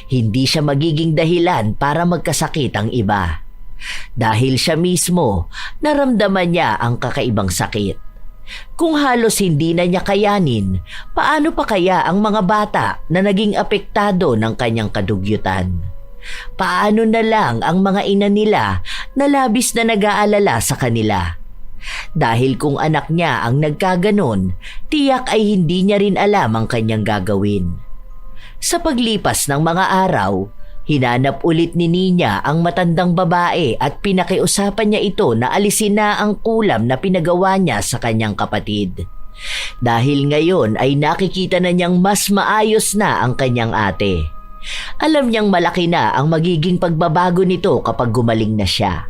Hindi siya magiging dahilan para magkasakit ang iba. Dahil siya mismo, naramdaman niya ang kakaibang sakit. Kung halos hindi na niya kayanin, paano pa kaya ang mga bata na naging apektado ng kanyang kadugyutan? Paano na lang ang mga ina nila na labis na nag-aalala sa kanila? Dahil kung anak niya ang nagkaganon, tiyak ay hindi niya rin alam ang kanyang gagawin. Sa paglipas ng mga araw, hinanap ulit ni Nina ang matandang babae at pinakiusapan niya ito na alisin na ang kulam na pinagawa niya sa kanyang kapatid. Dahil ngayon ay nakikita na niyang mas maayos na ang kanyang ate. Alam niyang malaki na ang magiging pagbabago nito kapag gumaling na siya.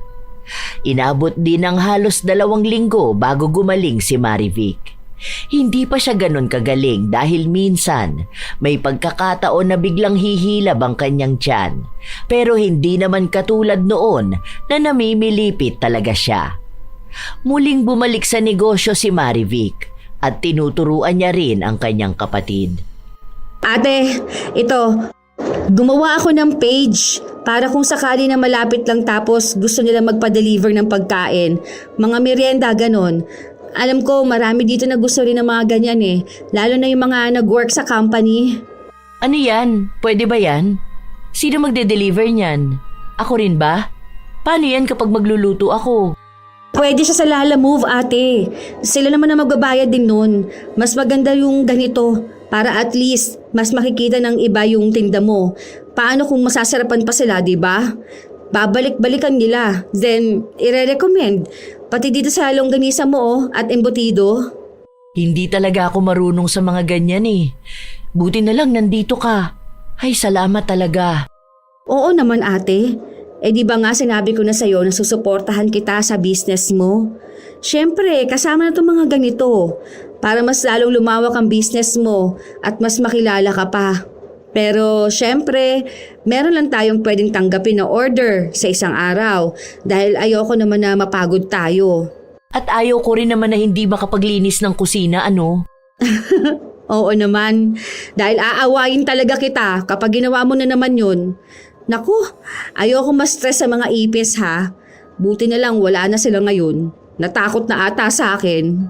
Inabot din ng halos 2 linggo bago gumaling si Marivic. Hindi pa siya ganon kagaling dahil minsan may pagkakataon na biglang hihilab ang kanyang tiyan. Pero hindi naman katulad noon na namimilipit talaga siya. Muling bumalik sa negosyo si Marivic at tinuturuan niya rin ang kanyang kapatid. Ate, ito, gumawa ako ng page para kung sakali na malapit lang tapos gusto nila magpa-deliver ng pagkain, mga merienda, ganon. Alam ko marami dito na gusto rin ng mga ganyan eh, lalo na yung mga nag-work sa company. Ano yan? Pwede ba yan? Sino magde-deliver niyan? Ako rin ba? Paano yan kapag magluluto ako? Pwede siya sa Lala Move, ate. Sila naman na magbabayad din nun. Mas maganda yung ganito para at least mas makikita ng iba yung tinda mo. Paano kung masasarapan pa sila, di ba? Babalik-balikan nila. Then, ire-recommend. Pati dito sa longganisa mo at embutido. Hindi talaga ako marunong sa mga ganyan eh. Buti na lang nandito ka. Ay, salamat talaga. Oo naman, ate. Eh di ba nga sinabi ko na sa'yo na susuportahan kita sa business mo? Siyempre, kasama na itong mga ganito para mas lalong lumawak ang business mo at mas makilala ka pa. Pero siyempre, meron lang tayong pwedeng tanggapin na order sa isang araw dahil ayoko naman na mapagod tayo. At ayaw ko rin naman na hindi makapaglinis ng kusina, ano? Oo naman, dahil aawayin talaga kita kapag ginawa mo na naman yun. Naku, ayoko ma-stress sa mga ipis ha. Buti na lang wala na sila ngayon. Natakot na ata sa akin.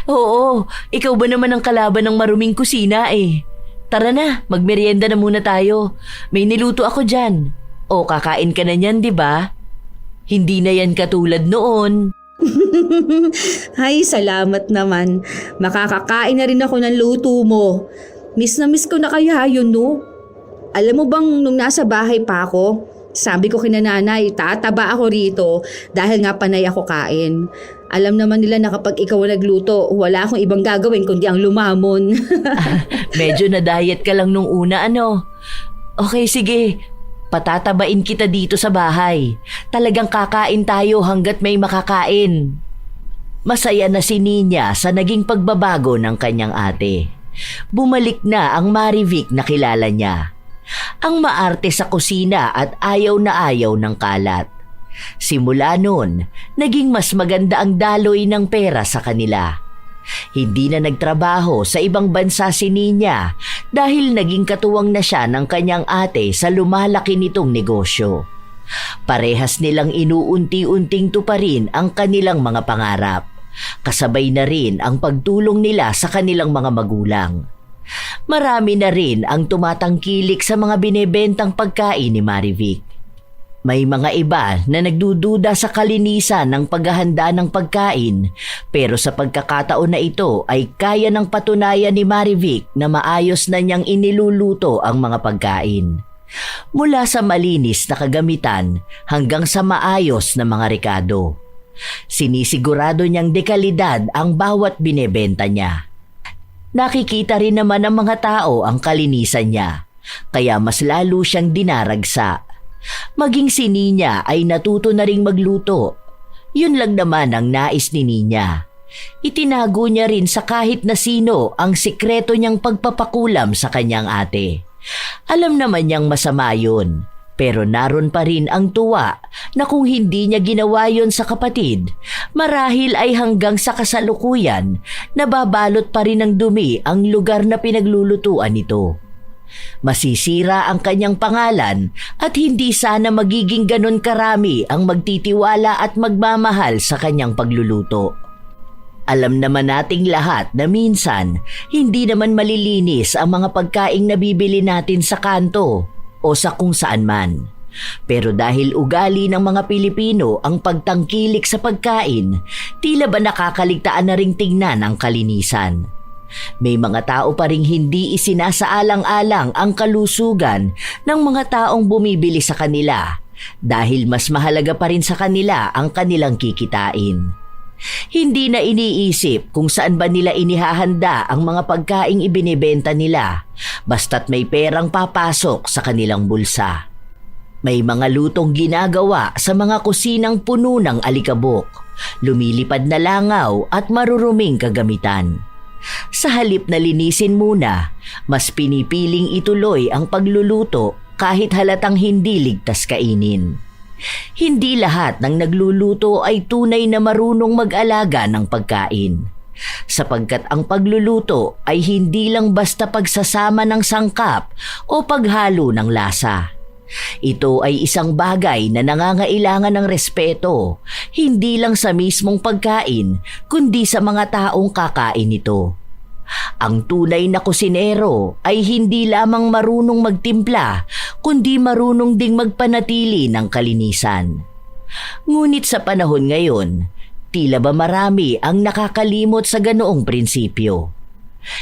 Oo, ikaw ba naman ang kalaban ng maruming kusina eh? Tara na, magmerienda na muna tayo. May niluto ako dyan. O kakain ka na niyan, di ba? Hindi na yan katulad noon. Ay, salamat naman. Makakakain na rin ako ng luto mo. Miss na miss ko na kaya yun, no? Alam mo bang nung nasa bahay pa ako, sabi ko kina nanay, tataba ako rito dahil nga panay ako kain. Alam naman nila na kapag ikaw ang nagluto, wala akong ibang gagawin kundi ang lumamon. Medyo na-diet ka lang nung una, ano? Okay, sige. Patatabain kita dito sa bahay. Talagang kakain tayo hanggat may makakain. Masaya na si Nina sa naging pagbabago ng kanyang ate. Bumalik na ang Marivic na kilala niya. Ang maarte sa kusina at ayaw na ayaw ng kalat. Simula noon, naging mas maganda ang daloy ng pera sa kanila. Hindi na nagtrabaho sa ibang bansa si Nina dahil naging katuwang na siya ng kanyang ate sa lumalaki nitong negosyo. Parehas nilang inuunti-unting tuparin ang kanilang mga pangarap. Kasabay na rin ang pagtulong nila sa kanilang mga magulang. Marami na rin ang tumatangkilik sa mga binebentang pagkain ni Marivic. May mga iba na nagdududa sa kalinisan ng paghahanda ng pagkain, pero sa pagkakataon na ito ay kaya ng patunayan ni Marivic na maayos na niyang iniluluto ang mga pagkain. Mula sa malinis na kagamitan hanggang sa maayos na mga rekado. Sinisigurado niyang dekalidad ang bawat binebenta niya. Nakikita rin naman ng mga tao ang kalinisan niya, kaya mas lalo siyang dinaragsa. Maging si Ninya ay natuto na ring magluto. Yun lang naman ang nais ni Ninya. Itinago niya rin sa kahit na sino ang sikreto niyang pagpapakulam sa kanyang ate. Alam naman niyang masama yun, pero naroon pa rin ang tuwa na kung hindi niya ginawa yun sa kapatid, marahil ay hanggang sa kasalukuyan, nababalot pa rin ng dumi ang lugar na pinaglulutuan nito. Masisira ang kanyang pangalan at hindi sana magiging ganon karami ang magtitiwala at magmamahal sa kanyang pagluluto. Alam naman nating lahat na minsan hindi naman malilinis ang mga pagkaing nabibili natin sa kanto o sa kung saan man. Pero dahil ugali ng mga Pilipino ang pagtangkilik sa pagkain, tila ba nakakaligtaan na ring tingnan ang kalinisan. May mga tao pa ring hindi isinasaalang-alang ang kalusugan ng mga taong bumibili sa kanila dahil mas mahalaga pa rin sa kanila ang kanilang kikitain. Hindi na iniisip kung saan ba nila inihahanda ang mga pagkaing ibinebenta nila basta't may perang papasok sa kanilang bulsa. May mga lutong ginagawa sa mga kusinang puno ng alikabok, lumilipad na langaw at maruruming kagamitan. Sa halip na linisin muna, mas pinipiling ituloy ang pagluluto kahit halatang hindi ligtas kainin. Hindi lahat ng nagluluto ay tunay na marunong mag-alaga ng pagkain. Sapagkat ang pagluluto ay hindi lang basta pagsasama ng sangkap o paghalo ng lasa. Ito ay isang bagay na nangangailangan ng respeto, hindi lang sa mismong pagkain, kundi sa mga taong kakain nito. Ang tunay na kusinero ay hindi lamang marunong magtimpla, kundi marunong ding magpanatili ng kalinisan. Ngunit sa panahon ngayon, tila ba marami ang nakakalimot sa ganoong prinsipyo.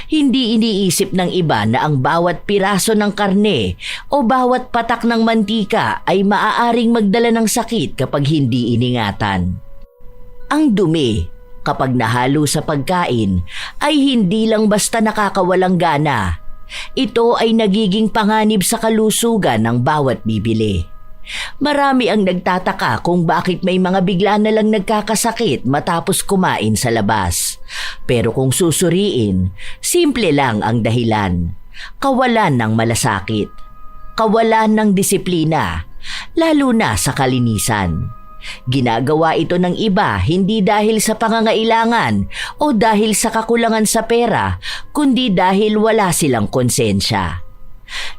Hindi iniisip ng iba na ang bawat piraso ng karne o bawat patak ng mantika ay maaaring magdala ng sakit kapag hindi iningatan. Ang dumi, kapag nahalo sa pagkain, ay hindi lang basta nakakawalang gana. Ito ay nagiging panganib sa kalusugan ng bawat bibili. Marami ang nagtataka kung bakit may mga bigla na lang nagkakasakit matapos kumain sa labas. Pero kung susuriin, simple lang ang dahilan. Kawalan ng malasakit. Kawalan ng disiplina, lalo na sa kalinisan. Ginagawa ito ng iba hindi dahil sa pangangailangan o dahil sa kakulangan sa pera, kundi dahil wala silang konsensya.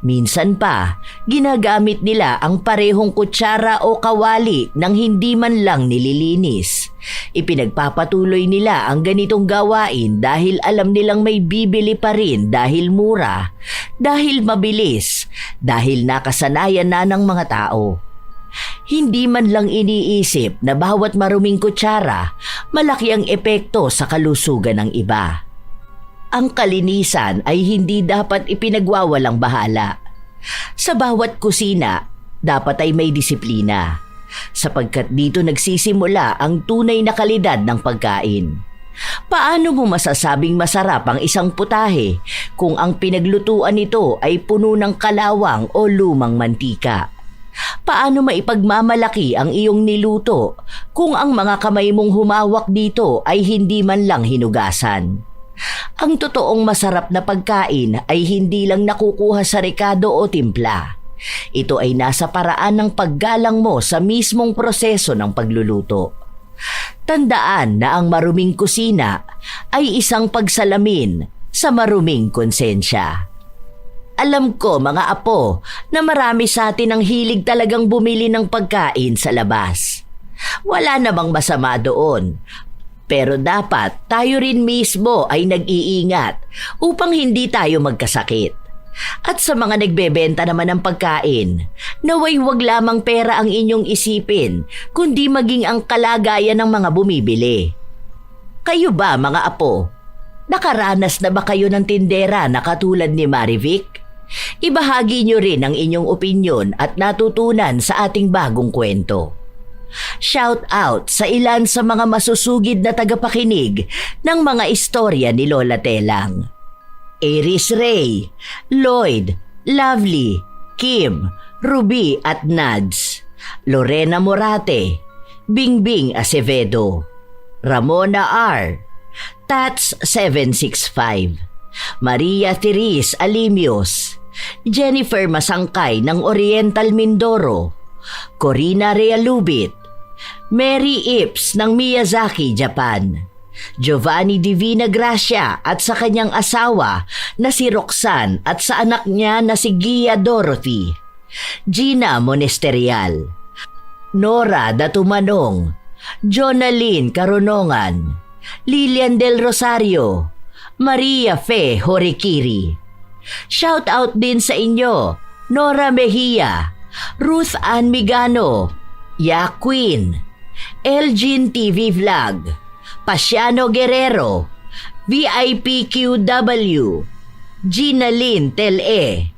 Minsan pa, ginagamit nila ang parehong kutsara o kawali nang hindi man lang nililinis. Ipinagpapatuloy nila ang ganitong gawain dahil alam nilang may bibili pa rin dahil mura, dahil mabilis, dahil nakasanayan na ng mga tao. Hindi man lang iniisip na bawat maruming kutsara, malaki ang epekto sa kalusugan ng iba. Ang kalinisan ay hindi dapat ipinagwawalang bahala. Sa bawat kusina, dapat ay may disiplina, sapagkat dito nagsisimula ang tunay na kalidad ng pagkain. Paano mo masasabing masarap ang isang putahe kung ang pinaglutuan nito ay puno ng kalawang o lumang mantika? Paano maipagmamalaki ang iyong niluto kung ang mga kamay mong humawak dito ay hindi man lang hinugasan? Ang totoong masarap na pagkain ay hindi lang nakukuha sa rekado o timpla. Ito ay nasa paraan ng paggalang mo sa mismong proseso ng pagluluto. Tandaan na ang maruming kusina ay isang pagsalamin sa maruming konsensya. Alam ko mga apo na marami sa atin ang hilig talagang bumili ng pagkain sa labas. Wala namang masama doon. Pero dapat tayo rin mismo ay nag-iingat upang hindi tayo magkasakit. At sa mga nagbebenta naman ng pagkain, naway wag lamang pera ang inyong isipin, kundi maging ang kalagayan ng mga bumibili. Kayo ba mga apo? Nakaranas na ba kayo ng tindera na katulad ni Marivic? Ibahagi niyo rin ang inyong opinyon at natutunan sa ating bagong kwento. Shout out sa ilan sa mga masusugid na tagapakinig ng mga istorya ni Lola Telang. Iris Ray, Lloyd, Lovely, Kim, Ruby at Nads, Lorena Morate, Bingbing Acevedo, Ramona R, Tats 765, Maria Therese Alimios, Jennifer Masangkay ng Oriental Mindoro, Corina Realubit, Mary Ips ng Miyazaki, Japan, Giovanni Divina Gracia at sa kanyang asawa na si Roxanne at sa anak niya na si Gia Dorothy, Gina Monesterial, Nora Datumanong, Jonaline Caronongan, Lilian Del Rosario, Maria Fe Horikiri. Shout out din sa inyo, Nora Mejia, Ruth Ann Migano, Ya Queen, Elgin TV Vlog, Pasiano Guerrero, VIPQW, Gina Lynn Tel-E,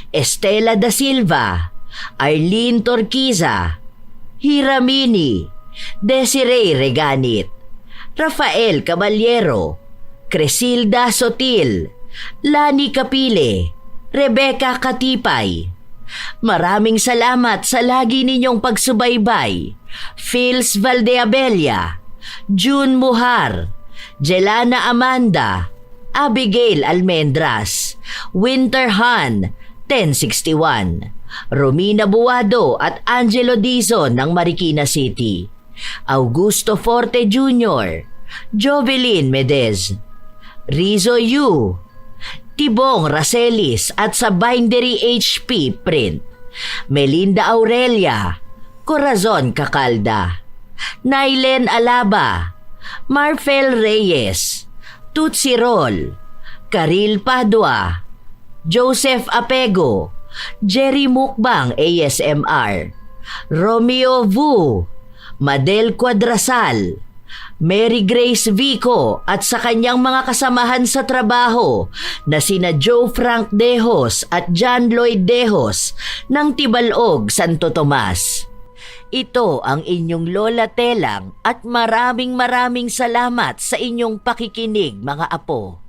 Estela Da Silva, Arlene Torquiza, Hiramini, Desiree Reganit, Rafael Caballero, Cresilda Sotil, Lani Capile, Rebecca Katipay. Maraming salamat sa lagi ninyong pagsubaybay. Phils Valdeabella, June Muhar, Jelana Amanda, Abigail Almendras, Winter Han, 1061, Romina Buado at Angelo Dizon ng Marikina City, Augusto Forte Jr., Jovelyn Medez, Rizo Yu, Tibong Racelis at sa Bindery HP Print, Melinda Aurelia, Corazon Cacalda, Nailen Alaba, Marfel Reyes, Tutsi Roll, Karil Padua, Joseph Apego, Jerry Mukbang ASMR, Romeo Vu, Madel Quadrasal, Mary Grace Vico at sa kanyang mga kasamahan sa trabaho na sina Joe Frank Dejos at John Lloyd Dejos ng Tibalog, Santo Tomas. Ito ang inyong Lola Telang at maraming salamat sa inyong pakikinig mga apo.